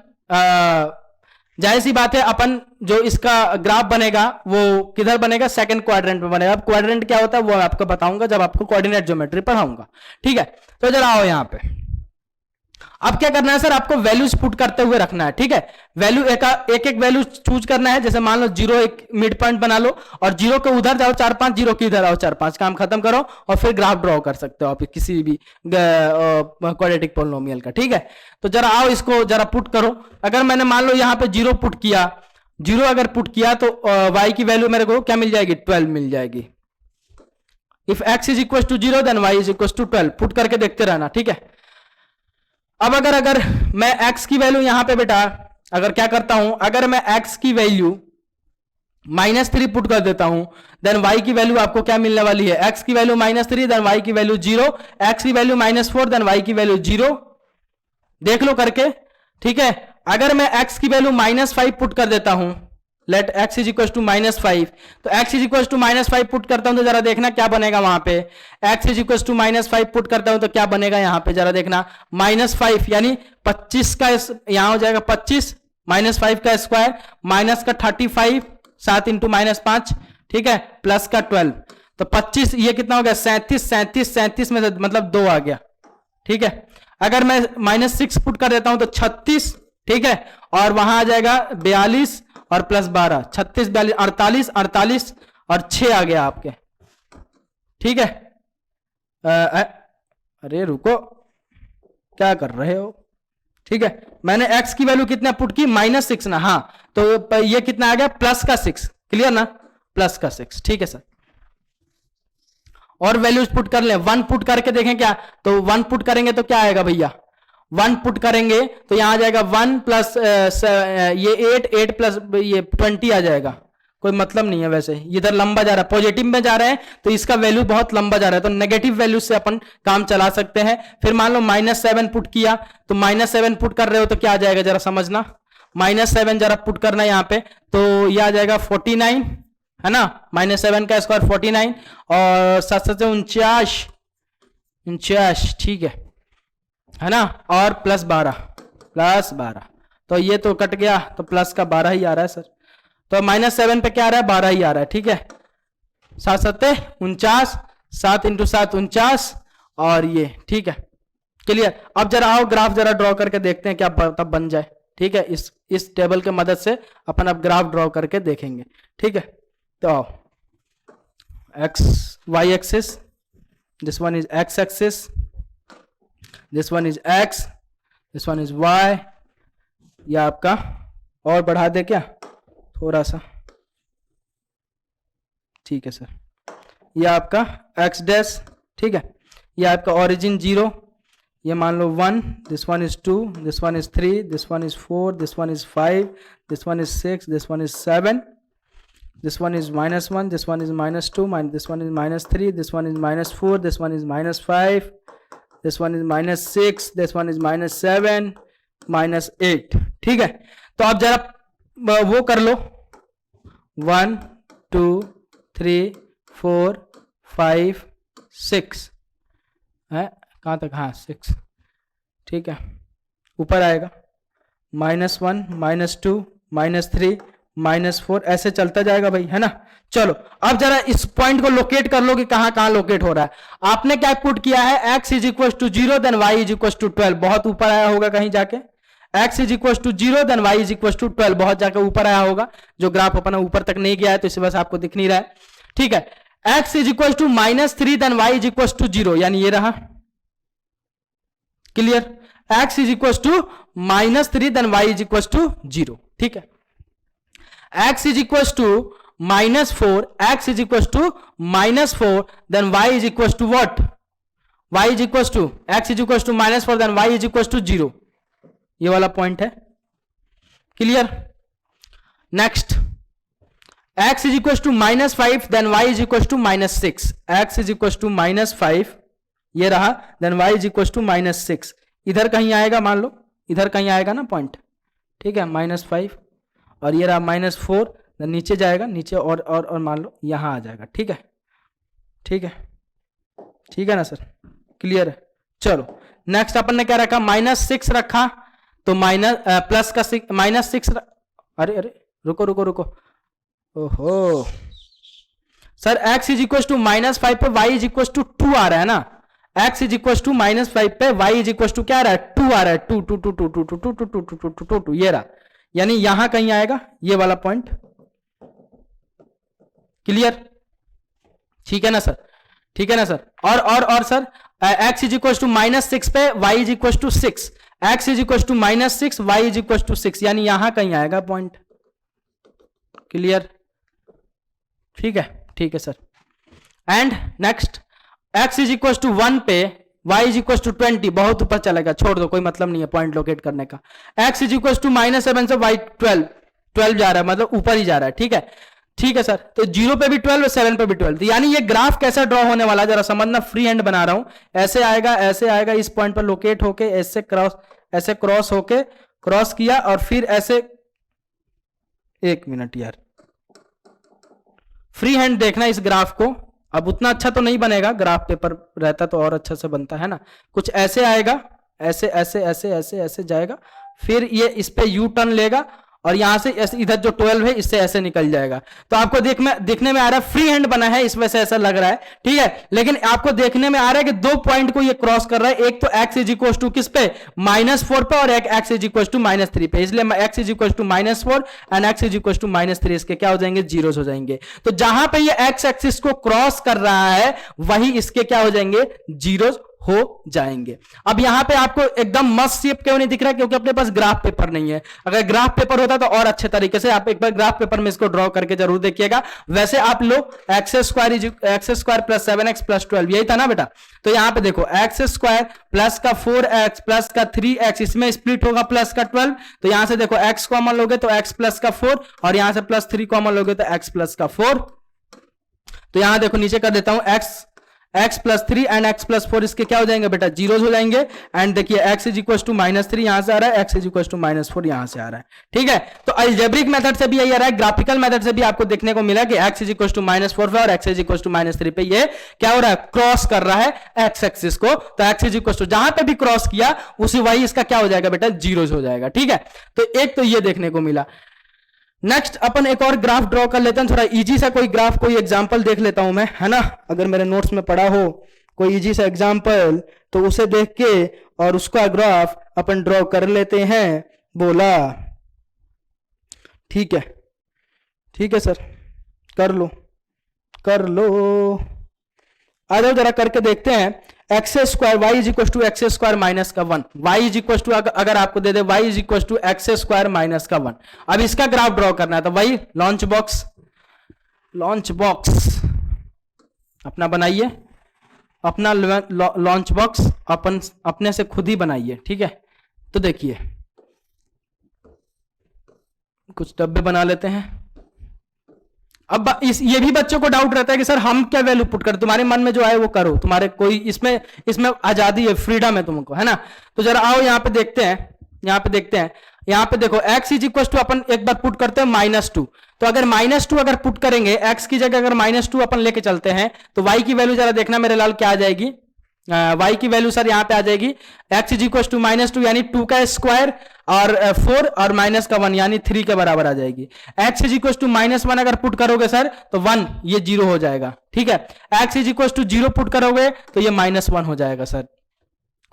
जाहिर सी बात है अपन जो इसका ग्राफ बनेगा वो किधर बनेगा, सेकंड क्वाड्रेंट में बनेगा। अब क्वाड्रेंट क्या होता है वो आपको बताऊंगा जब आपको कोऑर्डिनेट ज्योमेट्री पढ़ाऊंगा। ठीक है, तो जरा आओ यहाँ पे, अब क्या करना है सर, आपको वैल्यूज पुट करते हुए रखना है। ठीक है, वैल्यू एक एक वैल्यू चूज करना है। जैसे मान लो 0 एक मिड पॉइंट बना लो और 0 के उधर जाओ 4-5, 0 के इधर आओ 4-5, काम खत्म करो और फिर ग्राफ ड्रॉ कर सकते हो आप किसी भी क्वाड्रेटिक पोलिनोमियल का। ठीक है, तो जरा आओ इसको जरा पुट करो। अगर मैंने मान लो यहाँ पे 0 पुट किया, 0 अगर पुट किया तो y की वैल्यू मेरे को क्या मिल जाएगी, 12 मिल जाएगी। If x is equal to 0 then y is equal to 12, put करके देखते रहना। ठीक है, अब अगर मैं x की वैल्यू यहां पे बेटा अगर क्या करता हूं, अगर मैं x की वैल्यू -3 पुट कर देता हूं देन y की वैल्यू आपको क्या मिलने वाली है, x की वैल्यू -3 देन y की वैल्यू 0, x की वैल्यू -4 देन y की वैल्यू 0। देख लो करके। ठीक है, अगर मैं x की वैल्यू -5 पुट कर देता हूं, let x is equal to -5, तो x is equal to -5 put करता हूं तो जरा देखना क्या बनेगा वहां पे, x is equal to -5 put करता हूं तो क्या बनेगा यहां पे, जरा देखना -5 यानी 25 का यहां हो जाएगा 25, -5 का स्क्वायर माइनस का 35, 7 इंटू -5। ठीक है, प्लस का 12, तो 25 ये कितना हो गया 37 में से मतलब 2 आ गया। ठीक है, अगर मैं -6 पुट कर देता हूं तो 36। ठीक है, और वहां आ जाएगा 42 और प्लस 12, 36 42 48 और 6 आ गया आपके। ठीक है, अरे रुको क्या कर रहे हो। ठीक है, मैंने x की वैल्यू कितना पुट की, -6 ना, हाँ तो ये कितना आ गया प्लस का 6, क्लियर ना, प्लस का 6। ठीक है सर, और वैल्यूज पुट कर ले, 1 पुट करके देखें क्या, तो 1 पुट करेंगे तो क्या आएगा भैया, 1 पुट करेंगे तो यहां आ जाएगा 1 प्लस ये 8 प्लस ये 20 आ जाएगा। कोई मतलब नहीं है, वैसे इधर लंबा जा रहा है, पॉजिटिव में जा रहे हैं तो इसका वैल्यू बहुत लंबा जा रहा है, तो नेगेटिव वैल्यू से अपन काम चला सकते हैं। फिर मान लो -7 पुट किया, तो -7 पुट कर रहे हो तो क्या आ जाएगा जरा समझना, -7 जरा पुट करना यहाँ पे तो यह आ जाएगा 49 है ना, -7 का स्क्वायर 49 और 7 से 49। ठीक है ना, और +12 तो ये तो कट गया तो प्लस का 12 ही आ रहा है सर। तो -7 पे क्या आ रहा है, 12 ही आ रहा है, ठीक है। 7 सत्ते 49, 7 × 7 49, और ये ठीक है, क्लियर। अब जरा आओ ग्राफ जरा ड्रॉ करके देखते हैं क्या तब बन जाए, ठीक है। इस टेबल के मदद से अपन अब ग्राफ ड्रॉ करके देखेंगे, ठीक है। तो आओ, y axis, this one is x axis, this one is x, this one is y। या आपका और बढ़ा दे क्या थोड़ा सा, ठीक है सर। यह आपका x डैश, ठीक है। यह आपका ओरिजिन 0, ये मान लो 1, this one is 2, this one is 3, this one is 4, this one is 5, this one is 6, this one is 7, this one is -1, this one is -2, this one is -3, this one is -4, this one is -5, this one is -6, this one is -7, -8, ठीक है। तो आप जरा वो कर लो, 1 2 3 4 5 6 है, कहाँ तक, हाँ 6, ठीक है। ऊपर आएगा -1 -2 -3 -4, ऐसे चलता जाएगा भाई, है ना। चलो अब जरा इस पॉइंट को लोकेट कर लो कि कहां कहां लोकेट हो रहा है। आपने क्या पुट किया है, x = 0 देन y = 12, बहुत ऊपर आया होगा कहीं जाके। x = 0 देन y = 12, बहुत जाके ऊपर आया होगा। जो ग्राफ अपना ऊपर तक नहीं गया है तो इसी वजह से आपको दिख नहीं रहा है, ठीक है। x = -3 देन y = 0, यानी ये रहा, क्लियर। x = -3 देन y = 0, ठीक है। x = -4, x = -4 then y = what, y = x = -4 then y = 0, ये वाला पॉइंट है, clear. Next, x = -5 then y = -6, x = -5 ये रहा, then y = -6, इधर कहीं आएगा, मान लो इधर कहीं आएगा ना पॉइंट, ठीक है। -5 और ये रहा -4, नीचे जाएगा, नीचे और मान लो यहां आ जाएगा, ठीक है, ठीक है, ठीक है ना सर, क्लियर है। चलो नेक्स्ट अपन ने क्या रखा, -6 रखा, तो प्लस का -6, अरे रुको रुको रुको, ओहो सर, x = -5 पे y = 2 आ रहा है ना, x = -5 पे y = क्या आ रहा है, 2 आ रहा है, 2 2 2 2 2 2 2 2 2 2 2 2, ये रहा, यानी यहां कहीं आएगा ये वाला पॉइंट, क्लियर, ठीक है ना सर, ठीक है ना सर। और सर, x = -6 पे y = 6, x = -6 y = 6, यानी यहां कहीं आएगा पॉइंट, क्लियर, ठीक है सर। एंड नेक्स्ट, x = 1 पे y = 20, बहुत ऊपर चलेगा, छोड़ दो, कोई मतलब नहीं है पॉइंट लोकेट करने का। x = -7 से y 12 जा रहा है, मतलब ऊपर ही जा रहा है, ठीक है, ठीक है सर। तो 0 पे भी 12 और 7 पे भी 12, तो यानी ये ग्राफ कैसा ड्रॉ होने वाला है जरा समझना, फ्री हैंड बना रहा हूं, ऐसे आएगा, इस पॉइंट पर लोकेट होके ऐसे क्रॉस होके क्रॉस किया, और फिर ऐसे, 1 मिनट यार, फ्री हैंड देखना इस ग्राफ को। अब उतना अच्छा तो नहीं बनेगा, ग्राफ पेपर रहता तो और अच्छा से बनता है ना। कुछ ऐसे आएगा, ऐसे जाएगा, फिर ये इस पे यू टर्न लेगा, और यहां से ऐसे इधर जो 12 है इससे ऐसे निकल जाएगा। तो आपको देखने में आ रहा है फ्री हैंड बना है, इस वजह से ऐसा लग रहा है, ठीक है। लेकिन आपको देखने में आ रहा है कि 2 पॉइंट को ये क्रॉस कर रहा है, एक तो x = किस पे, -4 पे, और एक x = -3 पे, इसलिए x = -4 एंड x = -3, इसके क्या हो जाएंगे, जीरोस हो जाएंगे। तो जहां पे ये x एक्सिस को क्रॉस कर रहा है वही इसके क्या हो जाएंगे, जीरोस हो जाएंगे। अब यहां पे आपको एकदम मस्त शेप क्यों नहीं दिख रहा है, क्योंकि अपने पास ग्राफ पेपर नहीं है। अगर ग्राफ पेपर होता तो और अच्छे तरीके से आप एक बार ग्राफ पेपर में इसको ड्रॉ करके जरूर देखिएगा। वैसे आप लोग x² + 7x + 12 यही था ना बेटा, तो यहां पे देखो x² प्लस का 4x प्लस का 3x, इसमें स्प्लिट होगा प्लस का 12, तो यहां से देखो x कॉमन लोगे तो x प्लस का 4, और यहां से +3 कॉमन लोगे तो x प्लस का 4। तो यहां देखो नीचे कर देता हूं, x + 3 एंड x + 4 इसके क्या हो जाएंगे बेटा, जीरोस हो जाएंगे। एंड देखिए x = -3 यहां से आ रहा है, x = -4 यहां से आ रहा है, ठीक है। तो अलजेब्रिक मेथड से भी यही आ रहा है, ग्राफिकल मेथड से भी आपको देखने को मिला कि x = -4 पे और x = -3 पे ये क्या हो रहा है, क्रॉस कर रहा है x एक्सिस को। तो x जहां पे भी क्रॉस किया उसी वही इसका क्या हो जाएगा बेटा, जीरोस हो जाएगा, ठीक है। तो एक तो ये देखने को मिला। नेक्स्ट अपन एक और ग्राफ ड्रॉ कर लेते हैं, थोड़ा इजी सा कोई ग्राफ, कोई एग्जांपल देख लेता हूं मैं, है ना। अगर मेरे नोट्स में पढ़ा हो कोई इजी सा एग्जांपल तो उसे देख के और उसका ग्राफ अपन ड्रॉ कर लेते हैं, बोला। ठीक है, ठीक है सर, कर लो कर लो। आ जाओ जरा करके देखते हैं। X square y is equal to x square minus का 1, वाई इज इक्वल टू, अगर आपको दे दे y is equal to x square minus का 1, अब इसका ग्राफ ड्रॉ करना है तो वही लॉन्च बॉक्स अपना बनाइए, अपना लॉन्च बॉक्स अपन अपने से खुद ही बनाइए। ठीक है, तो देखिए कुछ डब्बे बना लेते हैं। अब ये भी बच्चों को डाउट रहता है कि सर हम क्या वैल्यू पुट करें, तुम्हारे मन में जो आए वो करो, तुम्हारे कोई इसमें आजादी है, फ्रीडम है तुमको, है ना। तो जरा आओ यहाँ पे देखते हैं, यहाँ पे देखो x इज इक्वल टू अपन एक बार पुट करते हैं -2, तो अगर -2 अगर पुट करेंगे, x की जगह अगर -2 अपन लेके चलते हैं तो y की वैल्यू जरा देखना मेरे लाल क्या आ जाएगी। y की वैल्यू सर यहाँ पे आ जाएगी x इज इक्वल टू -2 यानी 2 का स्क्वायर और 4 और माइनस का 1 यानी 3 के बराबर आ जाएगी। x इज इक्वल टू -1 अगर पुट करोगे सर तो 1 ये 0 हो जाएगा। ठीक है, x is equal to 0 put करोगे तो ये -1 हो जाएगा सर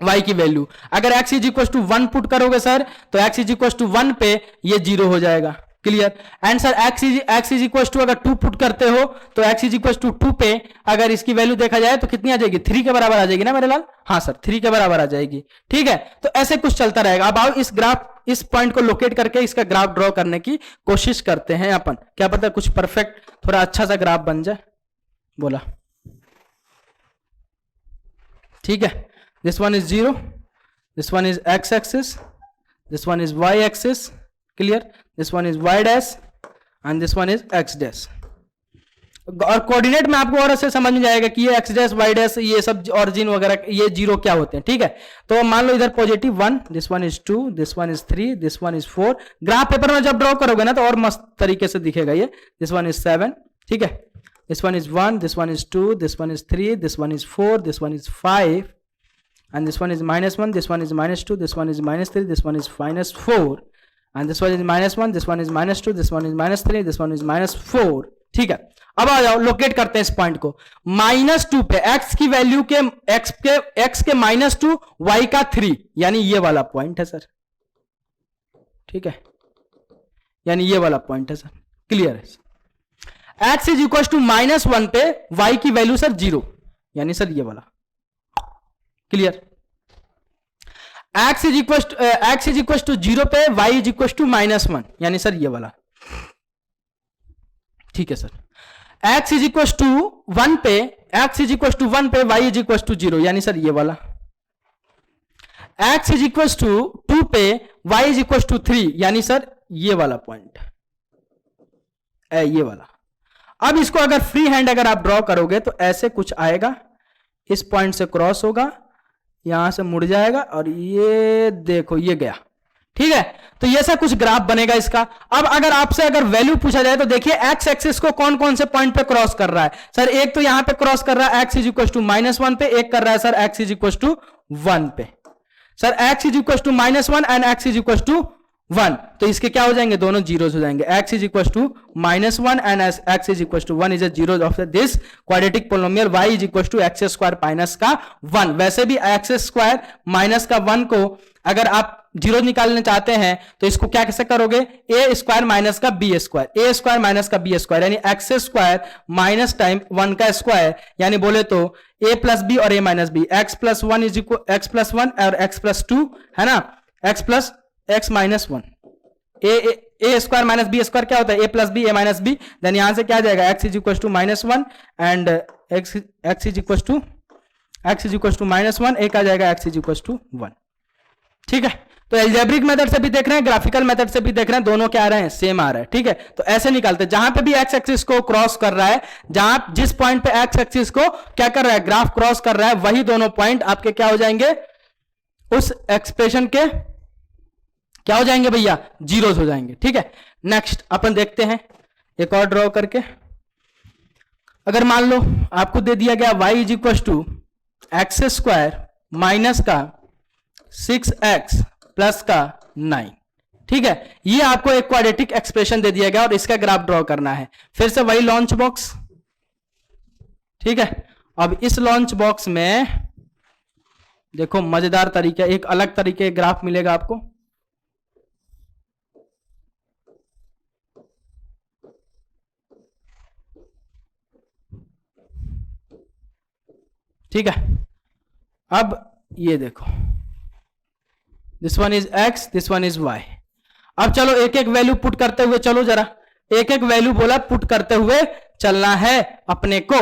y की वैल्यू। अगर x is equal to 1 put करोगे सर तो x इज इक्वल टू 1 पे ये 0 हो जाएगा। Clear. And sir x is equal to अगर 2 पुट करते हो तो x इज इक्वल टू 2 पे अगर इसकी वैल्यू देखा जाए तो कितनी आ जाएगी, 3 के बराबर आ जाएगी ना मेरे लाल। हाँ सर 3 के बराबर आ जाएगी। ठीक है, तो ऐसे कुछ चलता रहेगा। अब आओ इस पॉइंट को लोकेट करके इसका ग्राफ ड्रॉ करने की कोशिश करते हैं अपन, क्या पता कुछ परफेक्ट थोड़ा अच्छा सा ग्राफ बन जाए। बोला ठीक है, this one is 0, this one is x axis, this one is y axis, clear, this one is y dash and this one is x dash। और कोऑर्डिनेट में आपको और ऐसे समझ में जाएगा कि ये x dash y dash ये सब ऑरिजिन वगैरह ये 0 क्या होते हैं। ठीक है, तो मान लो इधर positive 1, this one is 2, this one is 3, this one is 4। Graph paper में जब ड्रॉ करोगे ना तो और मस्त तरीके से दिखेगा ये। this one is 7, ठीक है, this one is 1, this one is 2, this one is 3, this one is 4, this one is 5 and this one is -1, this one is -2, this one is -3, this one is -4 and this one is -1, this one is -2, this one is -3, this one is -4। ठीक है, अब आ जाओ locate करते हैं इस point को। -2 पे x की वैल्यू के x के -2 y का 3 यानी ये वाला पॉइंट है सर। ठीक है, यानी ये वाला पॉइंट है सर। क्लियर है। x इज इक्वल टू -1 पे y की वैल्यू सर 0 यानी सर ये वाला। Clear. x is equal to 0 पे y इज इक्वल टू -1 यानी सर ये वाला। ठीक है sir. x is equal to 1 पे y इज इक्वल टू 0 यानी सर ये वाला। x इज इक्वल टू 2 पे y इज इक्वल टू 3 यानी सर ये वाला पॉइंट, ये वाला। अब इसको अगर फ्री हैंड अगर आप ड्रॉ करोगे तो ऐसे कुछ आएगा, इस पॉइंट से क्रॉस होगा, यहां से मुड़ जाएगा और ये देखो ये गया। ठीक है, तो ये सा कुछ ग्राफ बनेगा इसका। अब अगर आपसे अगर वैल्यू पूछा जाए तो देखिए एक्स एक्सिस को कौन कौन से पॉइंट पे क्रॉस कर रहा है सर। एक तो यहां पे क्रॉस कर रहा है एक्स इज इक्वल टू -1 पे, एक कर रहा है sir x is equal to 1 पे। Sir x is equal to -1 and x is equal to 1, तो इसके क्या हो जाएंगे, दोनों जीरोस हो जाएंगे। x is equal to -1 and x is equal to 1 is a zero of this quadratic polynomial y is equal to x square minus का 1। वैसे भी एक्स स्क्वायर माइनस का 1 को अगर आप जीरो निकालना चाहते हैं तो इसको क्या कैसे करोगे, a स्क्वायर माइनस का b square, a square minus का b स्क्वायर यानी एक्स स्क्वायर माइनस टाइम 1 का स्क्वायर, यानी बोले तो a प्लस बी और a minus B, x plus 1 is equal x plus 1 और एक्स प्लस 2 है ना, x plus x minus 1, A square minus B square क्या होता है, a plus B, a minus B. Then यहां से क्या आ जाएगा, x is equal to -1 and x is equal to -1, एक आ जाएगा x इज इक्वल टू 1। ठीक है, तो एल्जेब्रिक मेथड से भी देख रहे हैं, ग्राफिकल मेथड से भी देख रहे हैं, दोनों क्या आ रहे हैं, सेम आ रहा है। ठीक है, तो ऐसे निकालते हैं जहां पे भी x एक्सिस को क्रॉस कर रहा है, जहां जिस पॉइंट पे x एक्सिस को क्या कर रहा है, ग्राफ क्रॉस कर रहा है, वही दोनों पॉइंट आपके क्या हो जाएंगे, उस एक्सप्रेशन के क्या हो जाएंगे भैया, जीरोस हो जाएंगे। ठीक है, नेक्स्ट अपन देखते हैं एक और ड्रॉ करके। अगर मान लो आपको दे दिया गया y is equal to x square minus का 6x प्लस का 9, ठीक है, ये आपको एक क्वाड्रेटिक एक्सप्रेशन दे दिया गया और इसका ग्राफ ड्रॉ करना है। फिर से वही लॉन्च बॉक्स, ठीक है। अब इस लॉन्च बॉक्स में देखो मजेदार तरीका, एक अलग तरीके ग्राफ मिलेगा आपको। ठीक है, अब ये देखो, this one is x, this one is y. अब चलो एक एक वैल्यू पुट करते हुए चलो, जरा एक एक वैल्यू बोला पुट करते हुए चलना है अपने को,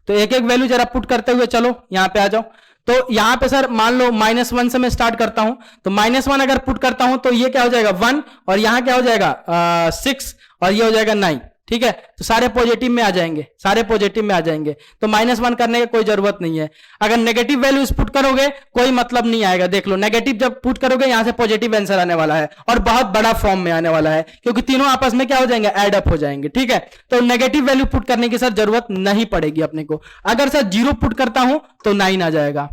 तो एक एक वैल्यू जरा पुट करते हुए चलो, यहां पे आ जाओ। तो यहां पे सर मान लो -1 से मैं स्टार्ट करता हूं, तो -1 अगर पुट करता हूं तो ये क्या हो जाएगा 1, और यहां क्या हो जाएगा 6, और ये हो जाएगा 9, ठीक है। तो सारे पॉजिटिव में आ जाएंगे, सारे पॉजिटिव में आ जाएंगे, तो -1 करने की कोई जरूरत नहीं है। अगर नेगेटिव वैल्यूज पुट करोगे कोई मतलब नहीं आएगा, देख लो नेगेटिव जब पुट करोगे यहां से पॉजिटिव आंसर आने वाला है, और बहुत बड़ा फॉर्म में आने वाला है, क्योंकि तीनों आपस में क्या हो जाएंगे, ऐड अप हो जाएंगे, ठीक है। तो नेगेटिव वैल्यू पुट करने की सर जरूरत नहीं पड़ेगी अपने को। अगर सर 0 पुट करता हूं तो 9 आ जाएगा।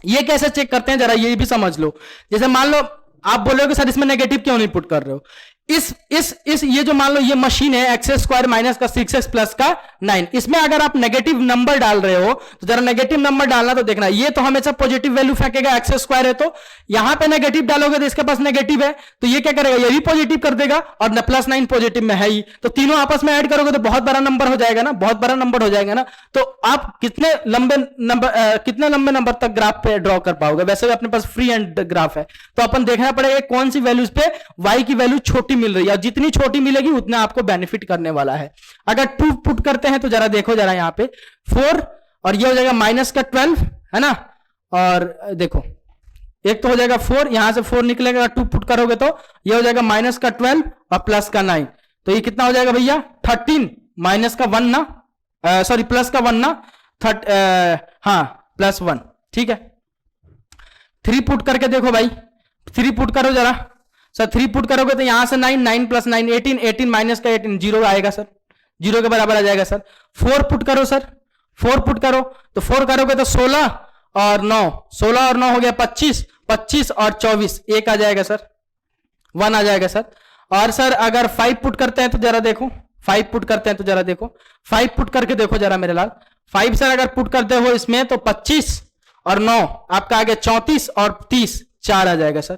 ये कैसे चेक करते हैं जरा ये भी समझ लो। जैसे मान लो आप बोलोगे सर इसमें नेगेटिव क्यों नहीं पुट कर रहे हो, इस ये जो मान लो ये मशीन है x² माइनस का 6x प्लस का 9, इसमें अगर आप नेगेटिव नंबर डाल रहे हो तो जरा नेगेटिव नंबर डालना, तो देखना ये तो हमेशा पॉजिटिव वैल्यू फेंकेगा, x² है तो यहां पे नेगेटिव डालोगे तो इसके पास नेगेटिव है, तो ये क्या करेगा, ये भी पॉजिटिव कर देगा, और +9 पॉजिटिव में है ही, तो तीनों आपस में ऐड करोगे तो बहुत बड़ा नंबर हो जाएगा ना, बहुत बड़ा नंबर हो जाएगा ना। तो आप कितने लंबे नंबर तक ग्राफ पे ड्रॉ कर पाओगे। वैसे भी अपने पास फ्री एंड ग्राफ है, तो अपन देखना पड़ेगा कौन सी वैल्यूज पे y की वैल्यू छोटी मिल रही है, जितनी छोटी मिलेगी उतना आपको बेनिफिट करने वाला है। अगर 2 पुट करते हैं तो जरा देखो, जरा यहां पे 4, और ये हो जाएगा -12 है ना, और देखो एक तो हो जाएगा 4, यहां से 4 निकलेगा, 2 पुट करोगे तो ये हो जाएगा -12 और +9, तो ये कितना हो जाएगा भैया 13, -1 ना, सॉरी +1 ना, हाँ +1, ठीक है। 3 पुट करके देखो भाई, 3 पुट करो जरा सर, 3 पुट करोगे तो यहां से 9, 9 + 9 18, 18 माइनस का 18 0 आएगा सर, 0 के बराबर आ जाएगा सर। 4 पुट करो सर, 4 पुट करो तो 4 करोगे तो 16 और 9, 16 और 9 हो गया 25, 25 और 24 1 आ जाएगा सर, 1 आ जाएगा सर। और सर अगर 5 पुट करते हैं तो जरा देखो, 5 पुट करते हैं तो जरा देखो, 5 पुट करके देखो जरा मेरे लाल, 5 सर अगर पुट करते हो इसमें तो 25 और 9 आपका आ गया 34 और 30 4 आ जाएगा सर।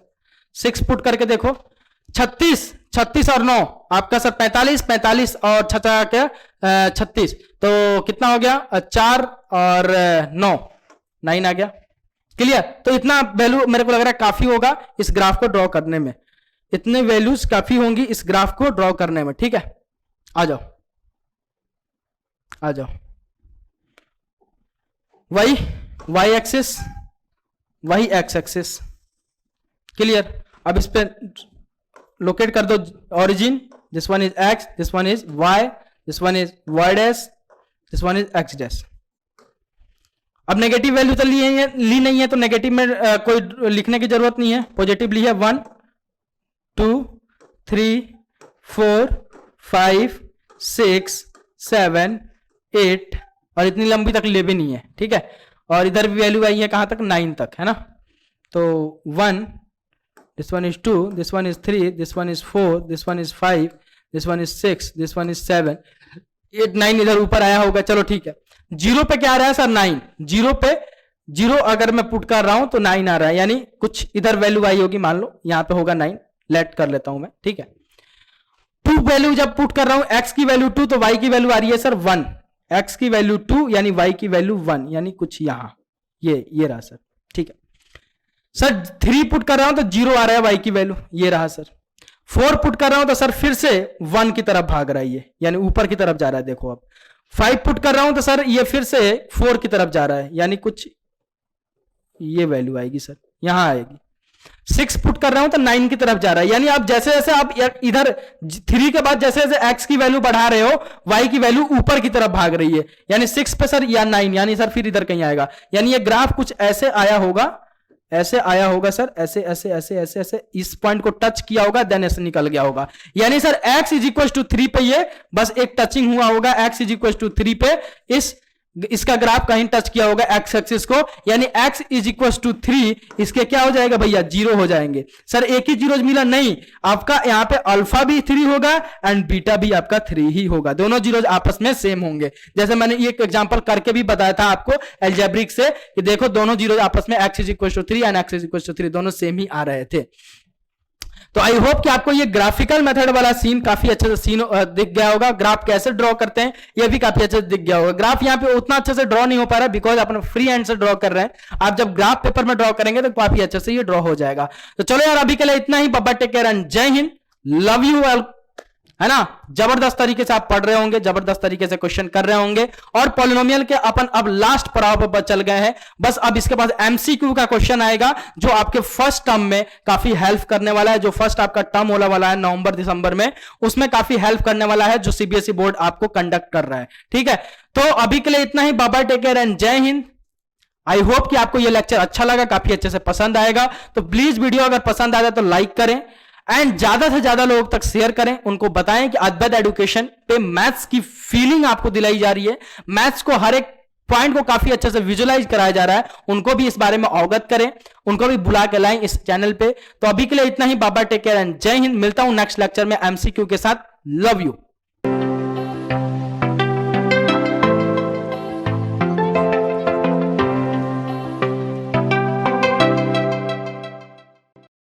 6 पुट करके देखो, 36, 36 और 9 आपका सर 45, 45 और 36, तो कितना हो गया 4 और 9, 9 आ गया। क्लियर, तो इतना वैल्यू मेरे को लग रहा है काफी होगा इस ग्राफ को ड्रॉ करने में, इतने वैल्यूज काफी होंगी इस ग्राफ को ड्रॉ करने में, ठीक है। आ जाओ आ जाओ, वही y एक्सिस, वही x एक्सिस, क्लियर। अब इस पे लोकेट कर दो origin, this one is x, this one is y, this one is y dash, this one is x dash. अब नेगेटिव वैल्यू तो ली नहीं है तो नेगेटिव में कोई लिखने की जरूरत नहीं है, पॉजिटिव ली है 1 2 3 4 5 6 7 8, और इतनी लंबी तक ले भी नहीं है, ठीक है। और इधर भी वैल्यू आई है कहां तक 9 तक, है ना। तो 1, this one is 2, this one is 3, this one is 4, this one is 5, this one is 6, this one is 7, 8 9 इधर ऊपर आया होगा, चलो ठीक है। 0 पे क्या आ रहा है सर 9, 0 पे 0 अगर मैं पुट कर रहा हूं तो 9 आ रहा है, यानी कुछ इधर वैल्यू आई होगी, मान लो यहां पे होगा 9, लेट कर लेता हूं मैं, ठीक है। 2 वैल्यू जब पुट कर रहा हूं, x की वैल्यू 2 तो y की वैल्यू आ रही है सर 1, x की वैल्यू 2 यानी y की वैल्यू 1, यानी कुछ यहां ये रहा सर, ठीक है। सर 3 पुट कर रहा हूं तो 0 आ रहा है y की वैल्यू, ये रहा सर। 4 पुट कर रहा हूं तो सर फिर से 1 की तरफ भाग रहा है ये, यानी ऊपर की तरफ जा रहा है, देखो अब। 5 पुट कर रहा हूं तो सर ये फिर से 4 की तरफ जा रहा है, यानी कुछ ये वैल्यू आएगी सर, यहां आएगी। 6 पुट कर रहा हूं तो 9 की तरफ जा रहा है, यानी आप जैसे जैसे आप इधर 3 के बाद जैसे जैसे x की वैल्यू बढ़ा रहे हो y की वैल्यू ऊपर की तरफ भाग रही है, यानी 6 पे सर या 9, यानी सर फिर इधर कहीं आएगा, यानी ये ग्राफ कुछ ऐसे आया होगा, ऐसे आया होगा सर, ऐसे ऐसे ऐसे ऐसे ऐसे इस पॉइंट को टच किया होगा, देन ऐसे निकल गया होगा, यानी सर x = 3 पे ये बस एक टचिंग हुआ होगा, x = 3 पे इस इसका ग्राफ कहीं टच किया होगा एक्स एक्सिस को, यानी x इज इक्वल टू 3, इसके क्या हो जाएगा भैया, 0 हो जाएंगे। सर एक ही जीरो मिला, नहीं, आपका यहां पे अल्फा भी 3 होगा एंड बीटा भी आपका 3 ही होगा, दोनों जीरो आपस में सेम होंगे। जैसे मैंने एक एग्जांपल करके भी बताया था आपको एल्जेब्रिक से कि देखो दोनों जीरो आपस में x is equal to 3 and x is equal to 3 दोनों सेम ही आ रहे थे। तो आई होप कि आपको ये ग्राफिकल मेथड वाला सीन काफी अच्छे से सीन दिख गया होगा। ग्राफ कैसे ड्रॉ करते हैं ये भी काफी अच्छे से दिख गया होगा। ग्राफ यहाँ पे उतना अच्छे से ड्रॉ नहीं हो पा रहा बिकॉज अपन फ्री हैंड से ड्रॉ कर रहे हैं। आप जब ग्राफ पेपर में ड्रॉ करेंगे तो काफी अच्छे से ये ड्रॉ हो जाएगा। तो चलो यार अभी के लिए इतना ही। बाबा टेक केयर एंड जय हिंद, लव यू ऑल, है ना। जबरदस्त तरीके से आप पढ़ रहे होंगे, जबरदस्त तरीके से क्वेश्चन कर रहे होंगे। और पॉलिनोमियल के अपन अब लास्ट पड़ाव पर चल गए हैं। बस अब इसके बाद एमसीक्यू का क्वेश्चन आएगा जो आपके फर्स्ट टर्म में काफी हेल्प करने वाला है। जो फर्स्ट आपका टर्म होने वाला है नवंबर दिसंबर में, उसमें काफी हेल्प करने वाला है जो सीबीएसई बोर्ड आपको कंडक्ट कर रहा है। ठीक है, तो अभी के लिए इतना ही। बाबा टेक केयर एंड जय हिंद। आई होप कि आपको यह लेक्चर अच्छा लगा, काफी अच्छे से पसंद आएगा। तो प्लीज वीडियो अगर पसंद आया तो लाइक करें एंड ज्यादा से ज्यादा लोगों तक शेयर करें। उनको बताएं कि अद्वैत एजुकेशन पे मैथ्स की फीलिंग आपको दिलाई जा रही है, मैथ्स को हर एक पॉइंट को काफी अच्छे से विजुअलाइज कराया जा रहा है। उनको भी इस बारे में अवगत करें, उनको भी बुला के लाएं इस चैनल पे। तो अभी के लिए इतना ही। बाबा टेक केयर एंड जय हिंद। मिलता हूं नेक्स्ट लेक्चर में एमसीक्यू के साथ। Love you.